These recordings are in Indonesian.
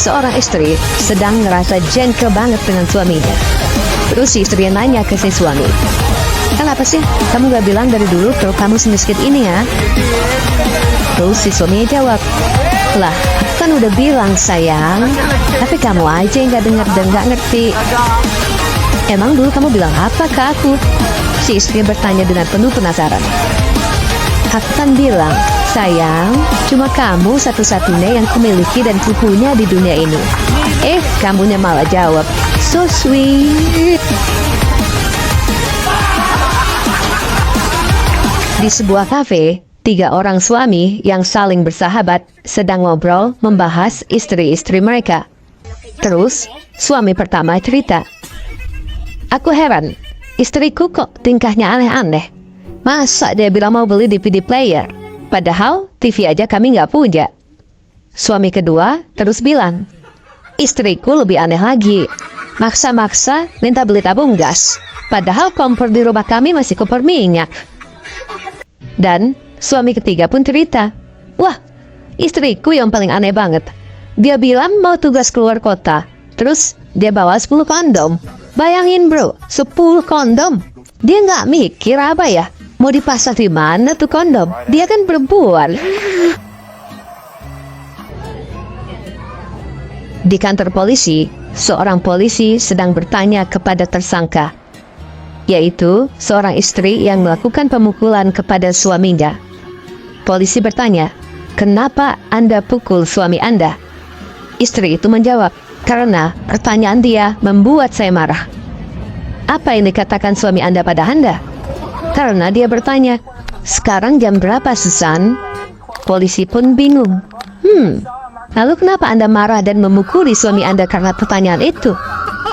Seorang istri sedang ngerasa jengkel banget dengan suaminya. Terus si istri nanya ke si suami, "Kenapa sih kamu gak bilang dari dulu kalau kamu semiskin ini ya?" Terus si suami jawab, "Lah, kan udah bilang sayang, tapi kamu aja yang gak dengar dan gak ngerti." "Emang dulu kamu bilang apa ke aku?" Si istri bertanya dengan penuh penasaran. "Aku kan bilang, sayang, cuma kamu satu-satunya yang kumiliki dan kupunya di dunia ini." Kamunya malah jawab, "So sweet." Di sebuah kafe, 3 orang suami yang saling bersahabat sedang ngobrol membahas istri-istri mereka. Terus, suami pertama cerita, "Aku heran, istriku kok tingkahnya aneh-aneh. Masa dia bilang mau beli DVD player? Padahal TV aja kami nggak punya." Suami kedua terus bilang, "Istriku lebih aneh lagi. Maksa-maksa minta beli tabung gas. Padahal kompor di rumah kami masih kompor minyak." Dan suami ketiga pun cerita, "Wah, istriku yang paling aneh banget. Dia bilang mau tugas keluar kota. Terus dia bawa 10 kondom. Bayangin bro, 10 kondom. Dia nggak mikir apa ya? Mau dipasang di mana tuh kondom? Dia kan perempuan." Di kantor polisi, seorang polisi sedang bertanya kepada tersangka, yaitu seorang istri yang melakukan pemukulan kepada suaminya. Polisi bertanya, "Kenapa Anda pukul suami Anda?" Istri itu menjawab, "Karena pertanyaan dia membuat saya marah." "Apa yang dikatakan suami Anda pada Anda?" "Karena dia bertanya, 'Sekarang jam berapa, Susan?'" Polisi pun bingung. Lalu kenapa Anda marah dan memukuli suami Anda karena pertanyaan itu?"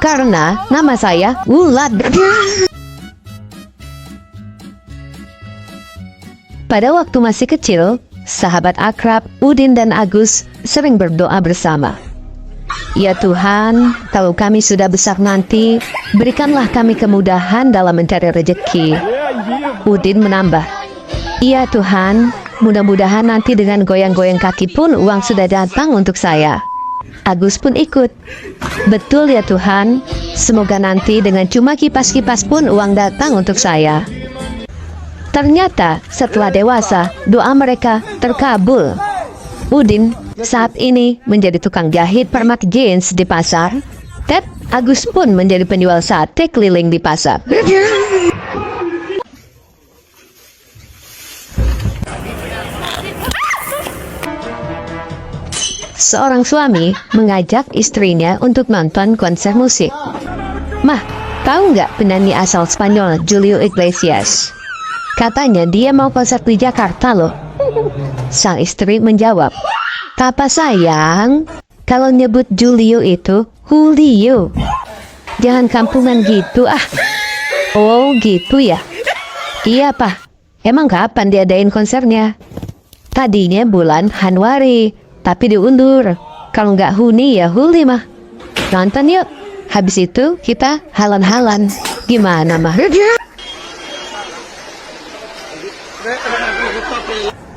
"Karena nama saya Ulat." Pada waktu masih kecil, sahabat akrab Udin dan Agus sering berdoa bersama. "Ya Tuhan, kalau kami sudah besar nanti, berikanlah kami kemudahan dalam mencari rezeki." Udin menambah, "Ya Tuhan, mudah-mudahan nanti dengan goyang-goyang kaki pun uang sudah datang untuk saya." Agus pun ikut, "Betul ya Tuhan, semoga nanti dengan cuma kipas-kipas pun uang datang untuk saya." Ternyata setelah dewasa, doa mereka terkabul. Udin saat ini menjadi tukang jahit permak jeans di pasar, dan Agus pun menjadi penjual sate keliling di pasar. Seorang suami mengajak istrinya untuk nonton konser musik. "Mah, tahu nggak penyanyi asal Spanyol Julio Iglesias? Katanya dia mau konser di Jakarta loh." Sang istri menjawab, "Apa sayang? Kalau nyebut Julio itu Julio. Jangan kampungan gitu ah." "Oh gitu ya? Iya Pak. Emang kapan diadain konsernya?" "Tadinya bulan Januari, tapi diundur. Kalau nggak Huni ya Huli mah. Nonton yuk. Habis itu kita halan-halan. Gimana mah?"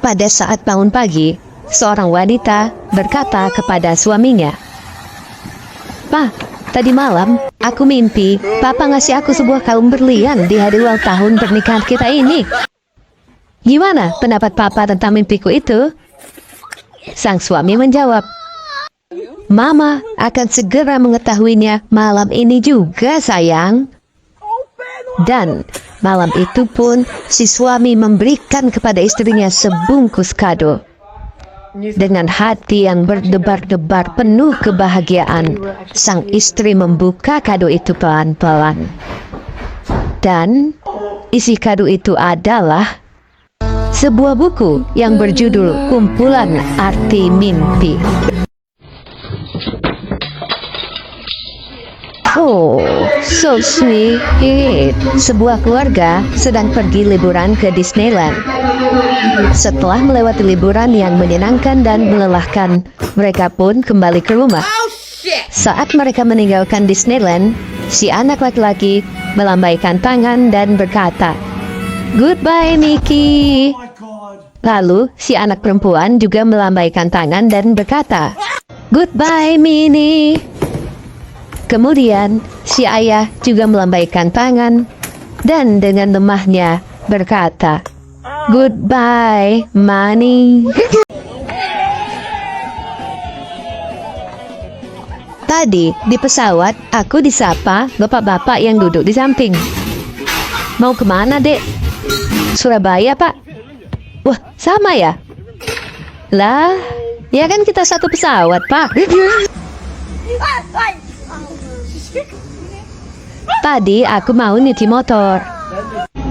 Pada saat bangun pagi, seorang wanita berkata kepada suaminya, "Pak, tadi malam aku mimpi Papa ngasih aku sebuah kalung berlian di hari ulang tahun pernikahan kita ini. Gimana pendapat Papa tentang mimpiku itu?" Sang suami menjawab, "Mama akan segera mengetahuinya malam ini juga sayang." Dan malam itu pun si suami memberikan kepada istrinya sebungkus kado. Dengan hati yang berdebar-debar penuh kebahagiaan, sang istri membuka kado itu pelan-pelan. Dan isi kado itu adalah sebuah buku yang berjudul Kumpulan Arti Mimpi. Oh, so sweet. Sebuah keluarga sedang pergi liburan ke Disneyland. Setelah melewati liburan yang menyenangkan dan melelahkan, mereka pun kembali ke rumah. Saat mereka meninggalkan Disneyland, si anak laki-laki melambaikan tangan dan berkata, "Goodbye, Mickey." Lalu, si anak perempuan juga melambaikan tangan dan berkata, Goodbye, Mini. Kemudian, si ayah juga melambaikan tangan dan dengan lemahnya berkata, "Goodbye, Mani." Tadi di pesawat aku disapa bapak-bapak yang duduk di samping. "Mau kemana, Dek?" "Surabaya, Pak." "Wah, sama ya?" "Lah, ya kan kita satu pesawat, Pak." "Tadi aku mau nyuci motor."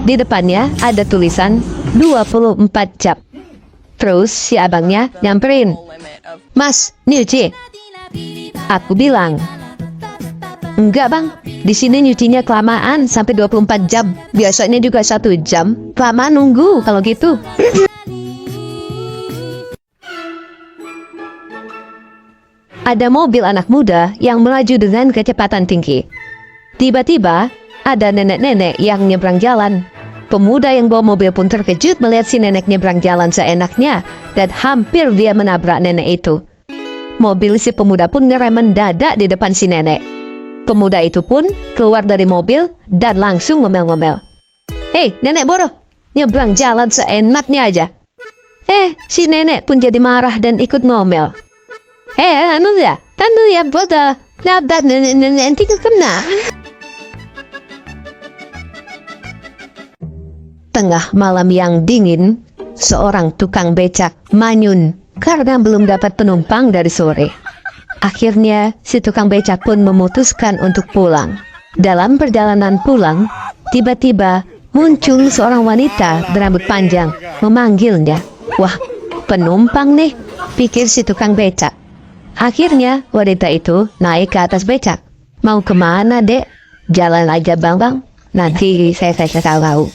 Di depannya ada tulisan 24 jam. Terus si abangnya nyamperin, "Mas, nyuci?" Aku bilang, "Enggak, Bang. Di sini nyucinya kelamaan sampai 24 jam. Biasanya juga 1 jam. Lama nunggu kalau gitu." Ada mobil anak muda yang melaju dengan kecepatan tinggi. Tiba-tiba, ada nenek-nenek yang nyebrang jalan. Pemuda yang bawa mobil pun terkejut melihat si nenek nyebrang jalan seenaknya dan hampir dia menabrak nenek itu. Mobil si pemuda pun ngerem mendadak di depan si nenek. Pemuda itu pun keluar dari mobil dan langsung ngomel-ngomel, "Hei, nenek bodoh, nyebrang jalan seenaknya aja." Si nenek pun jadi marah dan ikut ngomel, anu ya bodoh, nabrak nenek kena." Tengah malam yang dingin, seorang tukang becak manyun karena belum dapat penumpang dari sore. Akhirnya, si tukang becak pun memutuskan untuk pulang. Dalam perjalanan pulang, tiba-tiba muncul seorang wanita berambut panjang memanggilnya. "Wah, penumpang nih," pikir si tukang becak. Akhirnya, wanita itu naik ke atas becak. "Mau kemana, Dek?" "Jalan aja, Bang. Nanti saya tahu."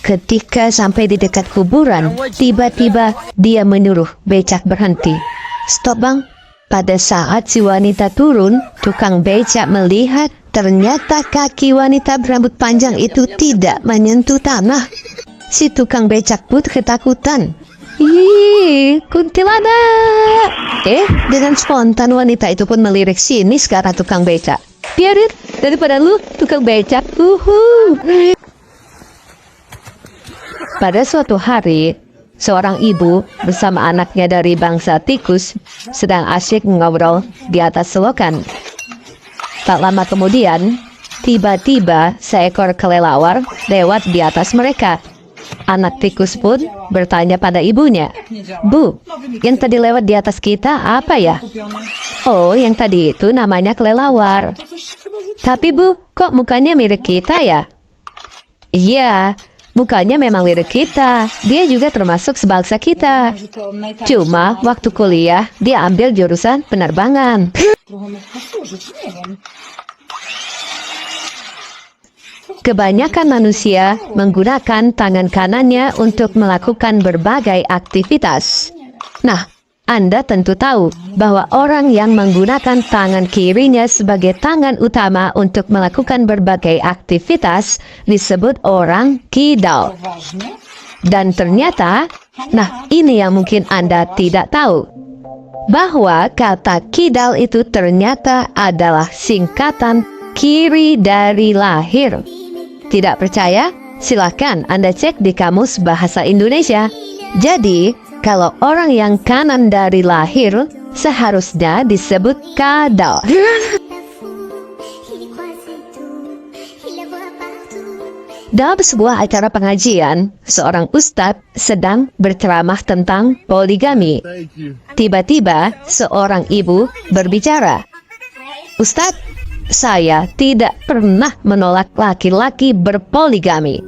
Ketika sampai di dekat kuburan, tiba-tiba dia menyuruh becak berhenti. "Stop, Bang." Pada saat si wanita turun, tukang becak melihat ternyata kaki wanita berambut panjang itu tidak menyentuh tanah. Si tukang becak pun ketakutan. "Ih, kuntilanak!" Dengan spontan wanita itu pun melirik sinis ke arah tukang becak. "Biarin, daripada lu, tukang becak." Pada suatu hari, seorang ibu bersama anaknya dari bangsa tikus sedang asyik ngobrol di atas selokan. Tak lama kemudian, tiba-tiba seekor kelelawar lewat di atas mereka. Anak tikus pun bertanya pada ibunya, "Bu, yang tadi lewat di atas kita apa ya?" "Oh, yang tadi itu namanya kelelawar." "Tapi Bu, kok mukanya mirip kita ya?" "Iya, mukanya memang mirip kita. Dia juga termasuk sebangsa kita. Cuma waktu kuliah dia ambil jurusan penerbangan." Kebanyakan manusia menggunakan tangan kanannya untuk melakukan berbagai aktivitas. Nah, Anda tentu tahu bahwa orang yang menggunakan tangan kirinya sebagai tangan utama untuk melakukan berbagai aktivitas disebut orang kidal. Dan ternyata, nah ini yang mungkin Anda tidak tahu, bahwa kata kidal itu ternyata adalah singkatan kiri dari lahir. Tidak percaya? Silakan Anda cek di Kamus Bahasa Indonesia. Jadi, kalau orang yang kanan dari lahir, seharusnya disebut kadal. Dalam sebuah acara pengajian, seorang ustadz sedang berceramah tentang poligami. Tiba-tiba, seorang ibu berbicara, "Ustadz, saya tidak pernah menolak laki-laki berpoligami."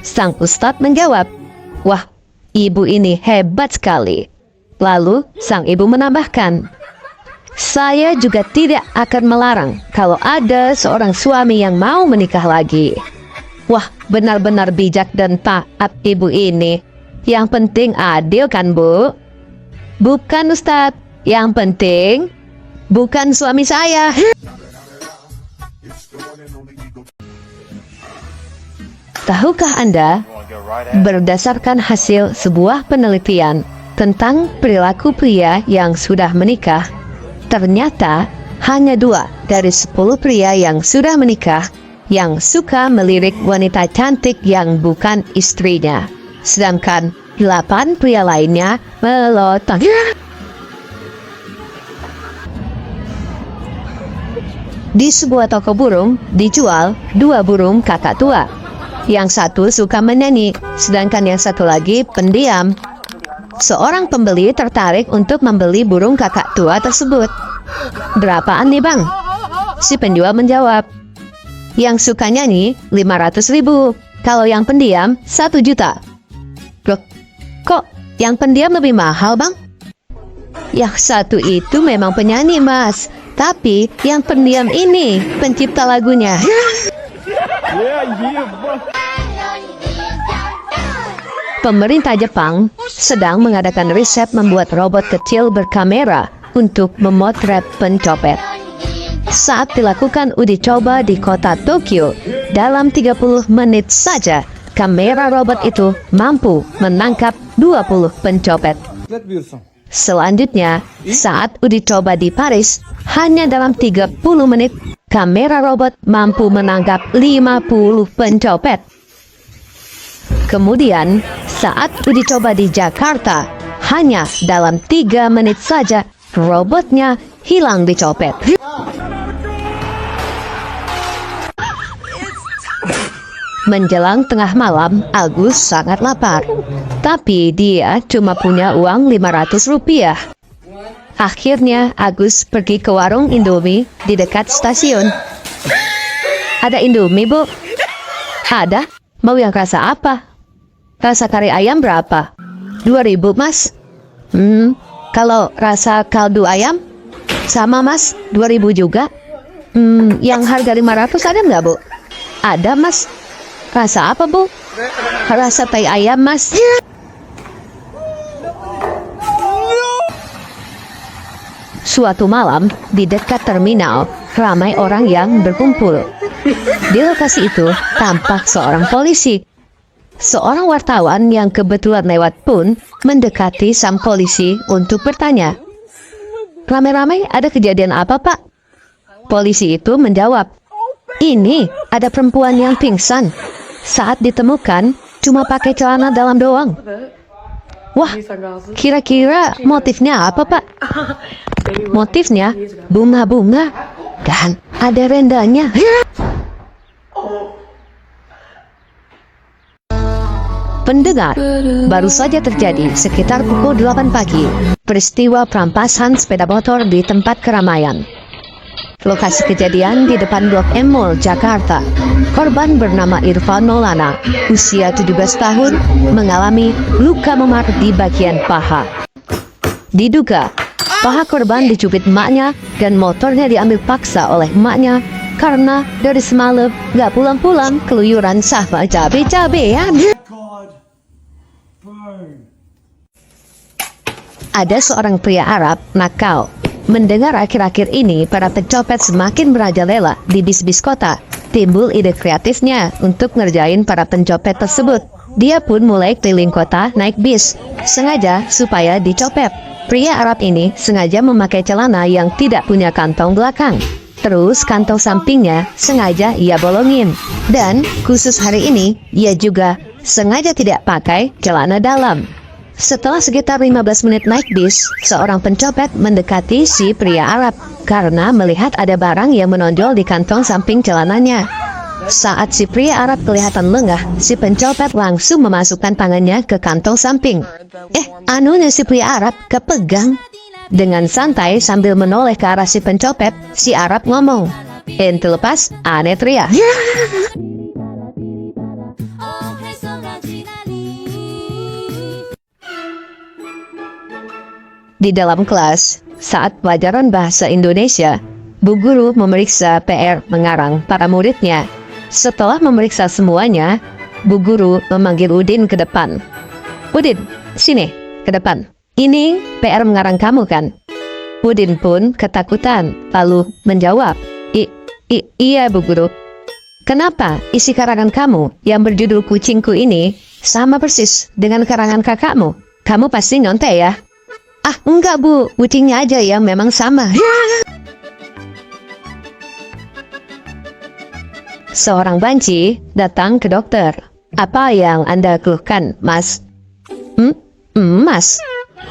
Sang ustadz menjawab, "Wah, ibu ini hebat sekali." Lalu sang ibu menambahkan, "Saya juga tidak akan melarang kalau ada seorang suami yang mau menikah lagi." Wah, benar-benar bijak dan taat ibu ini. Yang penting adil kan, Bu? "Bukan, Ustadz. Yang penting bukan suami saya." Tahukah Anda, berdasarkan hasil sebuah penelitian tentang perilaku pria yang sudah menikah, Ternyata hanya 2 dari 10 pria yang sudah menikah yang suka melirik wanita cantik yang bukan istrinya. Sedangkan 8 pria lainnya melotong. Di sebuah toko burung dijual 2 burung kakak tua. Yang satu suka menyanyi, sedangkan yang satu lagi pendiam. Seorang pembeli tertarik untuk membeli burung kakak tua tersebut. "Berapaan nih bang?" Si penjual menjawab, "Yang suka nyanyi 500.000, kalau yang pendiam 1 juta. Loh, kok yang pendiam lebih mahal bang? Yang satu itu memang penyanyi mas, tapi yang pendiam ini pencipta lagunya." Pemerintah Jepang sedang mengadakan riset membuat robot kecil berkamera untuk memotret pencopet. Saat dilakukan uji coba di kota Tokyo, dalam 30 menit saja, kamera robot itu mampu menangkap 20 pencopet. Selanjutnya, saat uji coba di Paris, hanya dalam 30 menit, kamera robot mampu menangkap 50 pencopet. Kemudian, saat uji coba di Jakarta, hanya dalam 3 menit saja, robotnya hilang dicopet. Menjelang tengah malam, Agus sangat lapar. Tapi dia cuma punya uang 500 rupiah. Akhirnya, Agus pergi ke warung Indomie di dekat stasiun. "Ada Indomie, Bu?" "Ada. Mau yang rasa apa?" "Rasa kari ayam berapa?" 2.000, Mas. Kalau rasa kaldu ayam?" "Sama, Mas. 2.000 juga." Yang harga 500 ada nggak, Bu?" "Ada, Mas." "Rasa apa, Bu?" "Rasa tai ayam, Mas." Suatu malam, di dekat terminal, ramai orang yang berkumpul. Di lokasi itu, tampak seorang polisi. Seorang wartawan yang kebetulan lewat pun mendekati sang polisi untuk bertanya, "Ramai-ramai ada kejadian apa, Pak?" Polisi itu menjawab, "Ini ada perempuan yang pingsan. Saat ditemukan, cuma pakai celana dalam doang." "Wah, kira-kira motifnya apa, Pak?" "Motifnya bunga-bunga dan ada rendanya." Pendengar, baru saja terjadi sekitar pukul 8 pagi, peristiwa perampasan sepeda motor di tempat keramaian. Lokasi kejadian di depan Blok M Mall, Jakarta. Korban bernama Irfan Maulana, usia 17 tahun, mengalami luka memar di bagian paha. Diduga, paha korban dicubit emaknya dan motornya diambil paksa oleh emaknya karena dari semalam gak pulang-pulang keluyuran sama cabe-cabean. Ada seorang pria Arab nakal. Mendengar akhir-akhir ini para pencopet semakin merajalela di bis-bis kota, timbul ide kreatifnya untuk ngerjain para pencopet tersebut. Dia pun mulai keliling kota naik bis, sengaja supaya dicopet. Pria Arab ini sengaja memakai celana yang tidak punya kantong belakang. Terus kantong sampingnya sengaja ia bolongin. Dan khusus hari ini, ia juga sengaja tidak pakai celana dalam. Setelah sekitar 15 menit naik bis, seorang pencopet mendekati si pria Arab karena melihat ada barang yang menonjol di kantong samping celananya. Saat si pria Arab kelihatan lengah, si pencopet langsung memasukkan tangannya ke kantong samping. Anunya si pria Arab kepegang. Dengan santai sambil menoleh ke arah si pencopet, si Arab ngomong, "Ente lepas, ane teriak." Di dalam kelas, saat pelajaran bahasa Indonesia, Bu Guru memeriksa PR mengarang para muridnya. Setelah memeriksa semuanya, Bu Guru memanggil Udin ke depan. "Udin, sini, ke depan. Ini PR mengarang kamu kan?" Udin pun ketakutan, lalu menjawab, Iya Bu Guru." "Kenapa isi karangan kamu yang berjudul Kucingku ini sama persis dengan karangan kakakmu? Kamu pasti nyontek ya?" Ah, enggak Bu, kucingnya aja yang memang sama. Seorang banci datang ke dokter. Apa yang Anda keluhkan, Mas? Mas?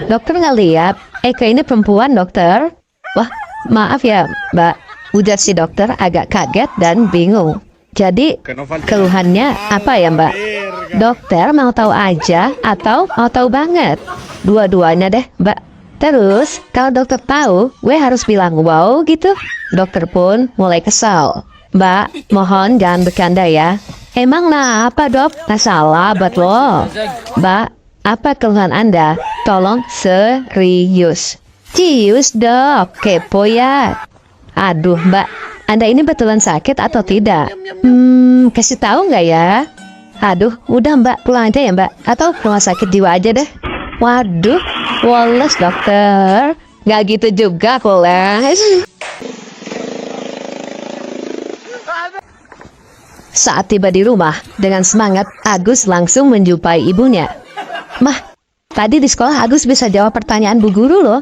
Dokter ngeliat, Eka ini perempuan, dokter. Wah, maaf ya, Mbak. Ujar si dokter agak kaget dan bingung. Jadi, keluhannya apa ya, Mbak? Dokter mau tahu aja atau mau tahu banget? Dua-duanya deh, Mbak. Terus, kalau dokter tahu, gue harus bilang wow gitu. Dokter pun mulai kesal. Mbak, mohon jangan bercanda ya. Emang apa dok? Masalah buat lo. Mbak, apa keluhan Anda? Tolong serius. Cius dok, kepo ya. Aduh mbak, Anda ini betulan sakit atau tidak? Kasih tahu nggak ya? Aduh, udah mbak, pulang aja ya mbak. Atau rumah sakit jiwa aja deh. Waduh, woles dokter. Nggak gitu juga koles. Saat tiba di rumah, dengan semangat, Agus langsung menjumpai ibunya. Mah, tadi di sekolah Agus bisa jawab pertanyaan bu guru loh.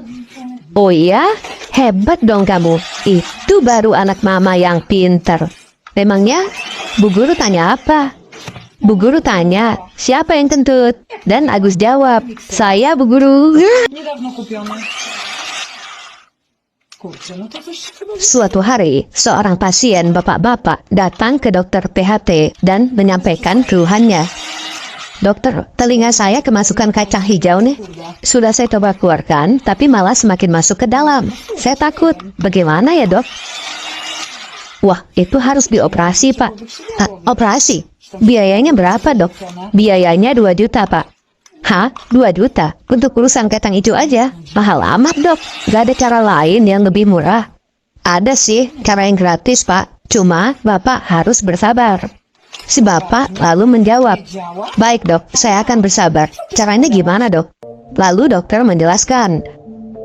Oh iya? Hebat dong kamu. Itu baru anak mama yang pinter. Memangnya, bu guru tanya apa? Bu guru tanya, siapa yang kentut? Dan Agus jawab, saya bu guru. Suatu hari, seorang pasien bapak-bapak datang ke dokter PHT dan menyampaikan keluhannya. Dokter, telinga saya kemasukan kacang hijau nih. Sudah saya coba keluarkan, tapi malah semakin masuk ke dalam. Saya takut. Bagaimana ya dok? Wah, itu harus dioperasi pak. Operasi? Biayanya berapa dok? Biayanya 2 juta pak. Hah? 2 juta? Untuk urusan kacang hijau aja? Mahal amat dok. Gak ada cara lain yang lebih murah? Ada sih, cara yang gratis pak. Cuma bapak harus bersabar. Si bapak lalu menjawab, baik dok, saya akan bersabar. Caranya gimana dok? Lalu dokter menjelaskan,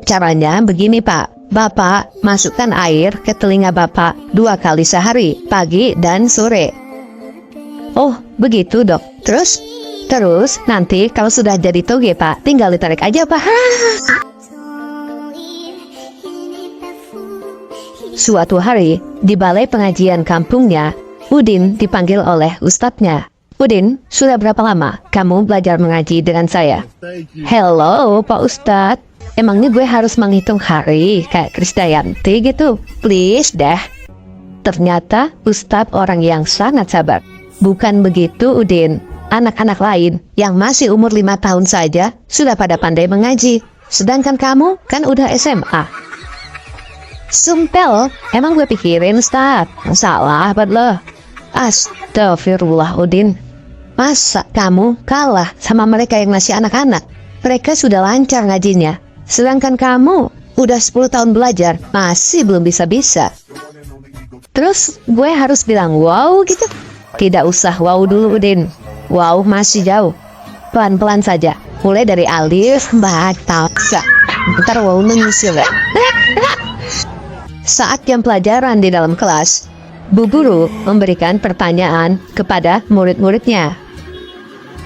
caranya begini pak. Bapak masukkan air ke telinga bapak 2 kali sehari, pagi dan sore. Oh begitu dok. Terus nanti kalau sudah jadi toge pak, tinggal ditarik aja pak. Suatu hari di balai pengajian kampungnya, Udin dipanggil oleh ustadznya. Udin, sudah berapa lama kamu belajar mengaji dengan saya? Hello Pak Ustadz, emangnya gue harus menghitung hari kayak Krisdayanti gitu? Please deh. Ternyata Ustadz orang yang sangat sabar. Bukan begitu Udin. Anak-anak lain yang masih umur 5 tahun saja sudah pada pandai mengaji. Sedangkan kamu kan udah SMA. Sumpel, emang gue pikirin Ustaz. Salah buat lo. Astagfirullah Udin. Masa kamu kalah sama mereka yang masih anak-anak? Mereka sudah lancar ngajinya. Sedangkan kamu udah 10 tahun belajar, masih belum bisa-bisa. Terus gue harus bilang wow gitu? Tidak usah wow dulu Udin. Wow, masih jauh. Pelan-pelan saja. Mulai dari alif, baca. Ntar wow menyusul ya. Saat jam pelajaran di dalam kelas, bu guru memberikan pertanyaan kepada murid-muridnya.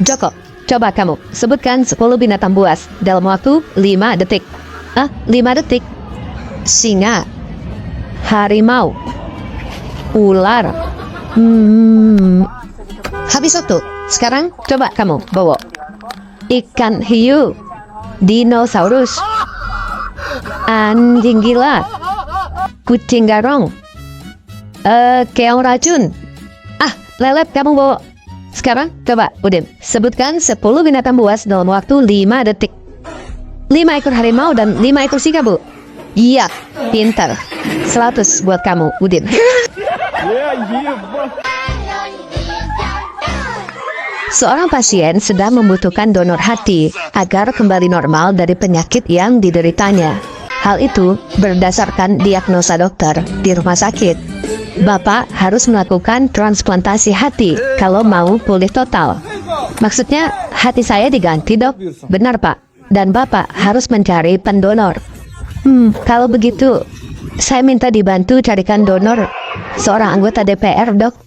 Joko, coba kamu sebutkan 10 binatang buas dalam waktu 5 detik. 5 detik. Singa, harimau, ular. Habis waktu. Sekarang coba kamu bawa. Ikan hiu, dinosaurus, anjing gila, kucing garong, keong racun. Lelet kamu bawa. Sekarang coba Udin sebutkan 10 binatang buas dalam waktu 5 detik. 5 ekor harimau dan 5 ekor singa bu. Iya, pintar. 100 buat kamu Udin. Seorang pasien sedang membutuhkan donor hati agar kembali normal dari penyakit yang dideritanya. Hal itu berdasarkan diagnosa dokter di rumah sakit. Bapak harus melakukan transplantasi hati kalau mau pulih total. Maksudnya hati saya diganti dok? Benar pak. Dan bapak harus mencari pendonor. Kalau begitu saya minta dibantu carikan donor seorang anggota DPR dok.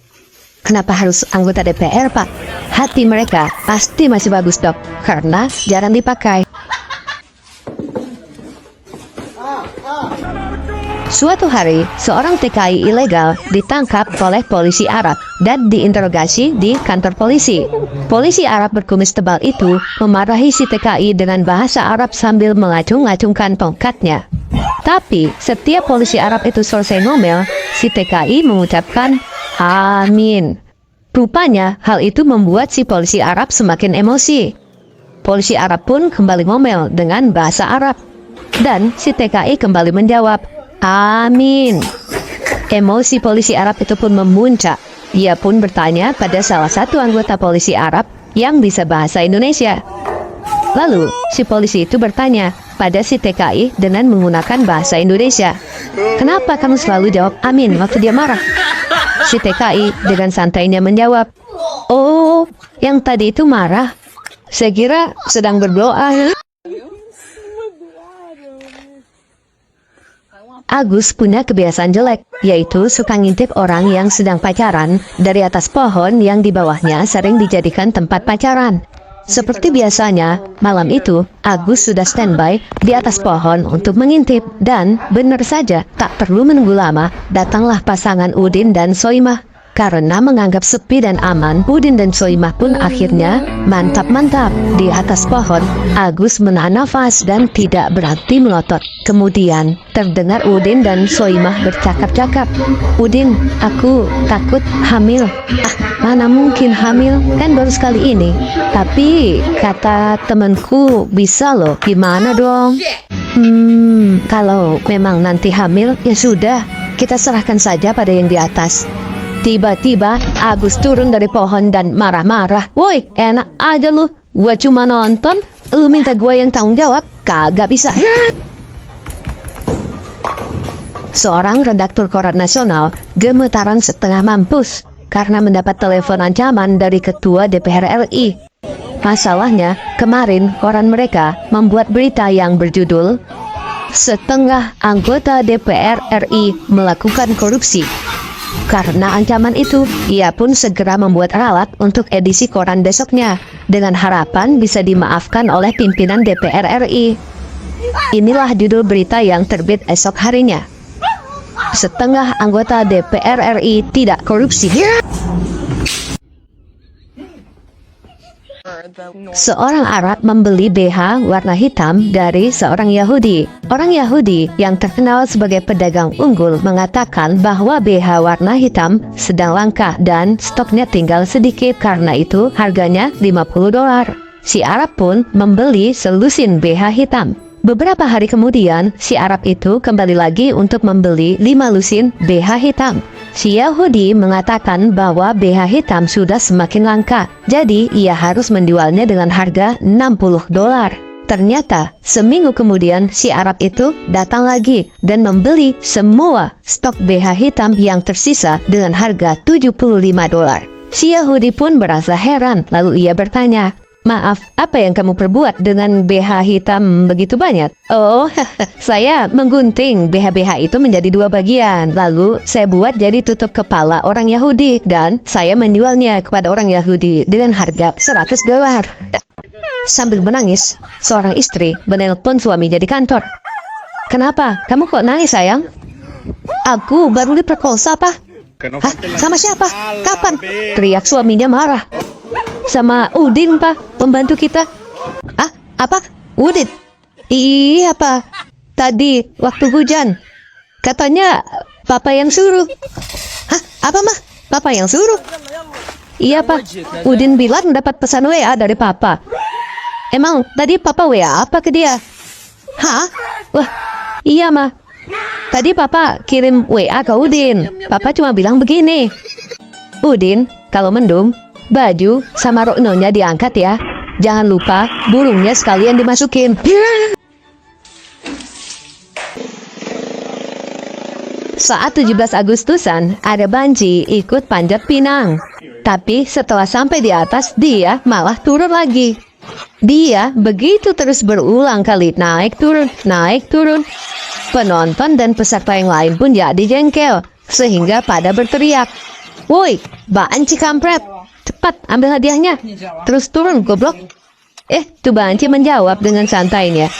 Kenapa harus anggota DPR pak? Hati mereka pasti masih bagus dok, karena jarang dipakai. Suatu hari, seorang TKI ilegal ditangkap oleh polisi Arab dan diinterogasi di kantor polisi. Polisi Arab berkumis tebal itu memarahi si TKI dengan bahasa Arab sambil mengacung-acungkan tongkatnya. Tapi, setiap polisi Arab itu selesai ngomel, si TKI mengucapkan amin. Rupanya, hal itu membuat si polisi Arab semakin emosi. Polisi Arab pun kembali ngomel dengan bahasa Arab. Dan si TKI kembali menjawab, amin. Emosi polisi Arab itu pun memuncak. Dia pun bertanya pada salah satu anggota polisi Arab yang bisa bahasa Indonesia. Lalu, si polisi itu bertanya pada si TKI dengan menggunakan bahasa Indonesia. Kenapa kamu selalu jawab amin waktu dia marah? Si TKI dengan santainya menjawab, oh, yang tadi itu marah. Saya kira sedang berdoa. Agus punya kebiasaan jelek, yaitu suka ngintip orang yang sedang pacaran dari atas pohon yang di bawahnya sering dijadikan tempat pacaran. Seperti biasanya, malam itu, Agus sudah standby di atas pohon untuk mengintip. Dan, benar saja, tak perlu menunggu lama, datanglah pasangan Udin dan Soimah. Karena menganggap sepi dan aman, Udin dan Soimah pun akhirnya mantap-mantap di atas pohon. Agus menahan nafas dan tidak berhenti melotot. Kemudian terdengar Udin dan Soimah bercakap-cakap. Udin, aku takut hamil. Ah, mana mungkin hamil? Kan baru sekali ini. Tapi kata temanku bisa loh. Gimana dong? Kalau memang nanti hamil, ya sudah. Kita serahkan saja pada yang di atas. Tiba-tiba Agus turun dari pohon dan marah-marah. Woi, enak aja lu. Gua cuma nonton, lu minta gua yang tanggung jawab. Kagak bisa. Seorang redaktur koran nasional gemetaran setengah mampus karena mendapat telepon ancaman dari Ketua DPR RI. Masalahnya, kemarin koran mereka membuat berita yang berjudul setengah anggota DPR RI melakukan korupsi. Karena ancaman itu, ia pun segera membuat ralat untuk edisi koran besoknya, dengan harapan bisa dimaafkan oleh pimpinan DPR RI. Inilah judul berita yang terbit esok harinya. Setengah anggota DPR RI tidak korupsi. Seorang Arab membeli BH warna hitam dari seorang Yahudi. Orang Yahudi yang terkenal sebagai pedagang unggul mengatakan bahwa BH warna hitam sedang langka dan stoknya tinggal sedikit, karena itu harganya $50. Si Arab pun membeli selusin BH hitam. Beberapa hari kemudian, si Arab itu kembali lagi untuk membeli 5 lusin BH hitam. Si Yahudi mengatakan bahwa BH hitam sudah semakin langka, jadi ia harus menjualnya dengan harga $60. Ternyata, seminggu kemudian si Arab itu datang lagi dan membeli semua stok BH hitam yang tersisa dengan harga $75. Si Yahudi pun merasa heran, lalu ia bertanya, maaf, apa yang kamu perbuat dengan BH hitam begitu banyak? Oh, saya menggunting BH-BH itu menjadi 2 bagian. Lalu saya buat jadi tutup kepala orang Yahudi dan saya menjualnya kepada orang Yahudi dengan harga $100. Sambil menangis, seorang istri menelpon suaminya di kantor. Kenapa? Kamu kok nangis, sayang? Aku baru diperkosa, Pak. Hah? Sama siapa? Kapan? Teriak suaminya marah. Sama Udin, Pak, pembantu kita. Ah, apa? Udin? Iya, Pak. Tadi waktu hujan. Katanya Papa yang suruh. Hah? Apa, Mah? Papa yang suruh? Iya, Pak. Udin bilang dapat pesan WA dari Papa. Emang tadi Papa WA apa ke dia? Hah? Wah, iya, Mah. Tadi Papa kirim WA ke Udin. Papa cuma bilang begini. Udin, kalau mendung, baju sama roknonya diangkat ya. Jangan lupa burungnya sekalian dimasukin. Saat 17 Agustusan, ada Banji ikut panjat pinang. Tapi setelah sampai di atas, dia malah turun lagi. Dia begitu terus berulang kali naik turun, naik turun. Penonton dan peserta yang lain pun jadi jengkel, sehingga pada berteriak, "Woi, Banci kampret! Cepat ambil hadiahnya, terus turun goblok." Tuh Banci menjawab dengan santainya,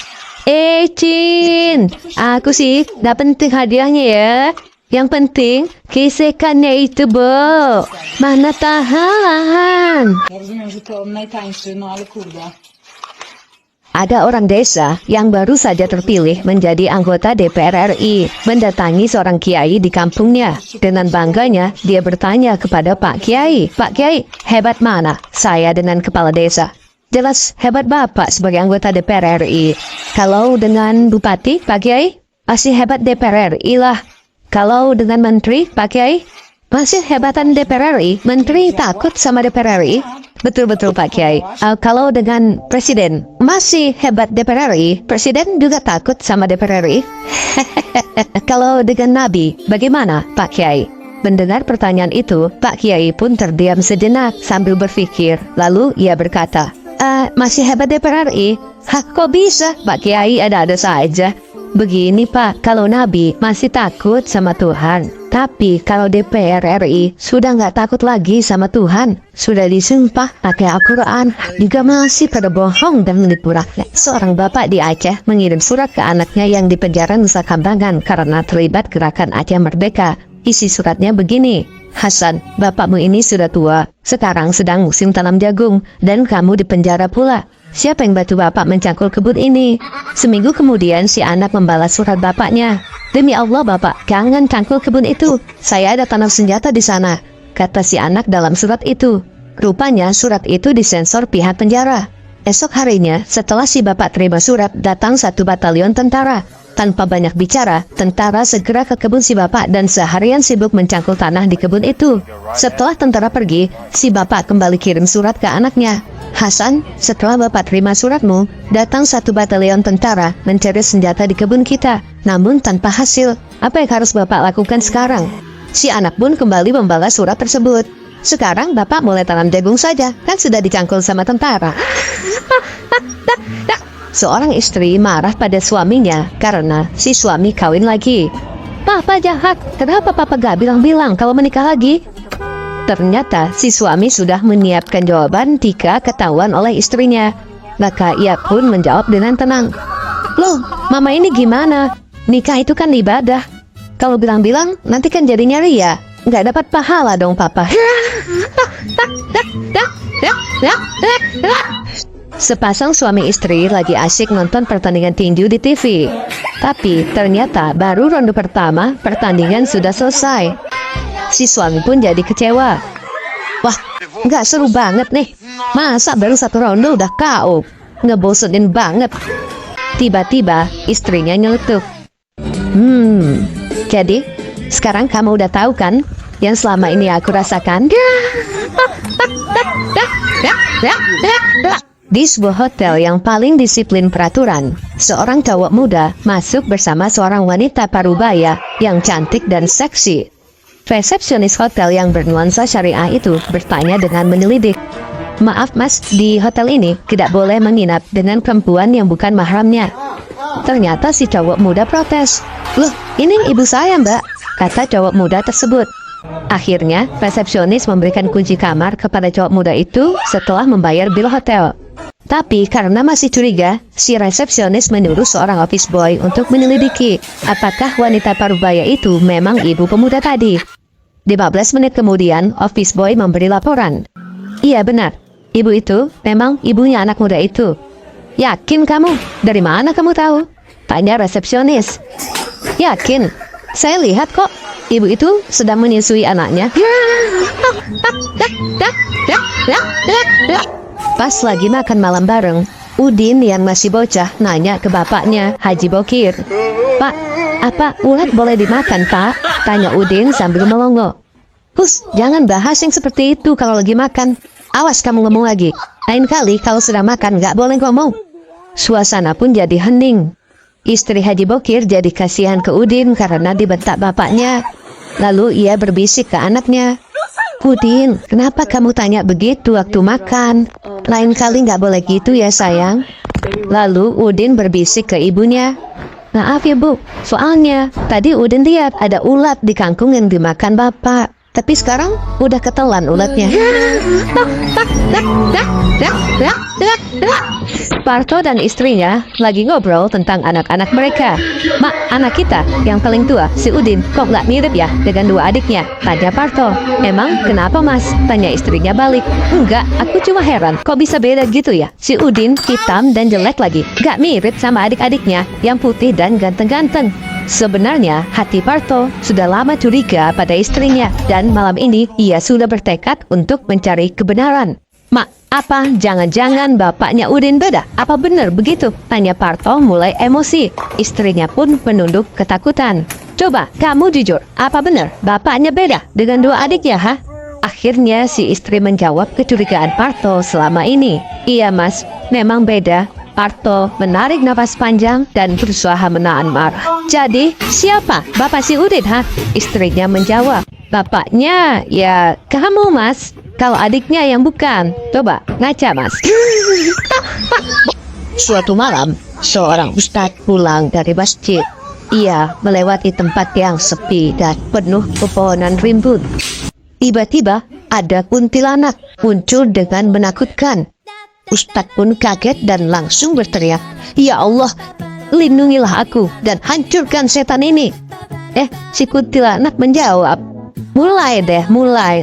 Cin, aku sih gak penting hadiahnya ya. Yang penting gesekannya itu, Bu. Mana tahan. Ada orang desa yang baru saja terpilih menjadi anggota DPR RI mendatangi seorang kiai di kampungnya. Dengan bangganya, dia bertanya kepada Pak Kiai, "Pak Kiai, hebat mana saya dengan kepala desa?" "Jelas hebat Bapak sebagai anggota DPR RI. Kalau dengan Bupati, Pak Kiai, masih hebat DPR RI lah. Kalau dengan Menteri, Pak Kiai, masih hebatan DPR RI. Menteri takut sama DPR RI." "Betul-betul Pak Kiai. Kalau dengan Presiden, masih hebat DPR RI. Presiden juga takut sama DPR RI." "Kalau dengan Nabi, bagaimana Pak Kiai?" Mendengar pertanyaan itu, Pak Kiai pun terdiam sejenak sambil berpikir. Lalu ia berkata, "Masih hebat DPR RI? Hah, kok bisa? Pak Kiai ada-ada saja. Begini Pak, kalau Nabi masih takut sama Tuhan. Tapi kalau DPR RI sudah nggak takut lagi sama Tuhan. Sudah disumpah pakai Al-Quran. Juga masih pada bohong dan menipu rakyat." Seorang bapak di Aceh mengirim surat ke anaknya yang di penjara Nusa Kambangan karena terlibat gerakan Aceh Merdeka. Isi suratnya begini, "Hasan, bapakmu ini sudah tua. Sekarang sedang musim tanam jagung. Dan kamu di penjara pula. Siapa yang bantu bapak mencangkul kebun ini?" Seminggu kemudian si anak membalas surat bapaknya. "Demi Allah bapak, jangan cangkul kebun itu. Saya ada tanam senjata di sana," kata si anak dalam surat itu. Rupanya surat itu disensor pihak penjara. Esok harinya, setelah si bapak terima surat, datang satu batalion tentara. Tanpa banyak bicara, tentara segera ke kebun si bapak dan seharian sibuk mencangkul tanah di kebun itu. Setelah tentara pergi, si bapak kembali kirim surat ke anaknya. "Hasan, setelah bapak terima suratmu, datang satu batalion tentara mencari senjata di kebun kita. Namun tanpa hasil. Apa yang harus bapak lakukan sekarang?" Si anak pun kembali membalas surat tersebut. "Sekarang bapak mulai tanam jagung saja, kan sudah dicangkul sama tentara." Seorang istri marah pada suaminya karena si suami kawin lagi. "Papa jahat, kenapa papa gak bilang-bilang kalau menikah lagi?" Ternyata si suami sudah menyiapkan jawaban jika ketahuan oleh istrinya. Maka ia pun menjawab dengan tenang, "Loh, mama ini gimana? Nikah itu kan ibadah. Kalau bilang-bilang nanti kan jadinya ria. Nggak dapat pahala dong papa." Sepasang suami istri lagi asyik nonton pertandingan tinju di TV. Tapi ternyata baru ronde pertama pertandingan sudah selesai. Si suami pun jadi kecewa. "Wah, nggak seru banget nih. Masa baru satu ronde udah KO? Ngebosenin banget." Tiba-tiba istrinya nyeletuk. Jadi sekarang kamu udah tahu kan yang selama ini aku rasakan?" Di sebuah hotel yang paling disiplin peraturan, seorang cowok muda masuk bersama seorang wanita parubaya yang cantik dan seksi. Resepsionis hotel yang bernuansa syariah itu bertanya dengan menyelidik, "Maaf mas, di hotel ini tidak boleh menginap dengan perempuan yang bukan mahramnya." Ternyata si cowok muda protes. "Loh, ini ibu saya mbak," kata cowok muda tersebut. Akhirnya, resepsionis memberikan kunci kamar kepada cowok muda itu setelah membayar bil hotel. Tapi karena masih curiga, si resepsionis menyuruh seorang office boy untuk menyelidiki apakah wanita parubaya itu memang ibu pemuda tadi. 15 menit kemudian, office boy memberi laporan. "Iya benar, ibu itu memang ibunya anak muda itu." "Yakin kamu? Dari mana kamu tahu?" tanya resepsionis. "Yakin, saya lihat kok, ibu itu sedang menyusui anaknya." Pas lagi makan malam bareng, Udin yang masih bocah nanya ke bapaknya, Haji Bokir. "Pak, apa ulat boleh dimakan, Pak?" tanya Udin sambil melongo. "Hus, jangan bahas yang seperti itu kalau lagi makan. Awas kamu ngomong lagi. Lain kali kalau sedang makan nggak boleh ngomong." Suasana pun jadi hening. Istri Haji Bokir jadi kasihan ke Udin karena dibentak bapaknya. Lalu ia berbisik ke anaknya, "Udin, kenapa kamu tanya begitu waktu makan? Lain kali nggak boleh gitu ya sayang." Lalu Udin berbisik ke ibunya, "Maaf ya bu, soalnya tadi Udin lihat ada ulat di kangkung yang dimakan bapak. Tapi sekarang udah ketelan ulatnya. Parto dan istrinya lagi ngobrol tentang anak-anak mereka. Mak, anak kita yang paling tua, si Udin, kok nggak mirip ya dengan dua adiknya? Tanya Parto. Emang kenapa mas? Tanya istrinya balik. Enggak, aku cuma heran, kok bisa beda gitu ya? Si Udin hitam dan jelek lagi. Gak mirip sama adik-adiknya yang putih dan ganteng-ganteng. Sebenarnya, hati Parto sudah lama curiga pada istrinya dan malam ini ia sudah bertekad untuk mencari kebenaran. Mak, apa jangan-jangan bapaknya Udin beda? Apa benar begitu? Tanya Parto mulai emosi. Istrinya pun menunduk ketakutan. Coba, kamu jujur, apa benar bapaknya beda dengan dua adiknya, ha? Akhirnya si istri menjawab kecurigaan Parto selama ini. Iya mas, memang beda. Parto menarik nafas panjang dan berusaha menahan marah. Jadi, siapa? Bapak si Udin, ha? Istrinya menjawab. Bapaknya, ya kamu, mas. Kalau adiknya yang bukan. Coba, ngaca, mas. Suatu malam, seorang ustadz pulang dari masjid. Ia melewati tempat yang sepi dan penuh pepohonan rimbun. Tiba-tiba, ada kuntilanak muncul dengan menakutkan. Ustadz pun kaget dan langsung berteriak, "Ya Allah, lindungilah aku dan hancurkan setan ini." Si kuntilanak menjawab, mulai,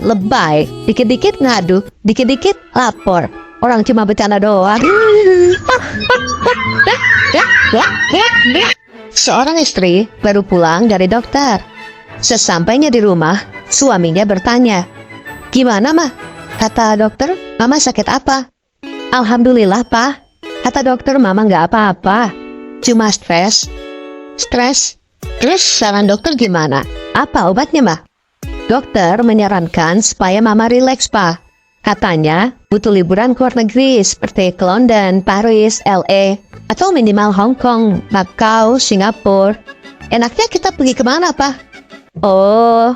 lebay. Dikit-dikit ngadu, dikit-dikit lapor. Orang cuma bercanda doang." Seorang istri baru pulang dari dokter. Sesampainya di rumah, suaminya bertanya, "Gimana, Ma?" Kata dokter, "Mama sakit apa?" "Alhamdulillah, Pak," kata dokter, "Mama nggak apa-apa. Cuma stres." "Stres? Terus saran dokter gimana? Apa obatnya, Ma?" Dokter menyarankan supaya Mama rileks, Pak. Katanya butuh liburan ke luar negeri seperti ke London, Paris, LA, atau minimal Hong Kong, Macau, Singapura. Enaknya kita pergi kemana, Pak? Oh,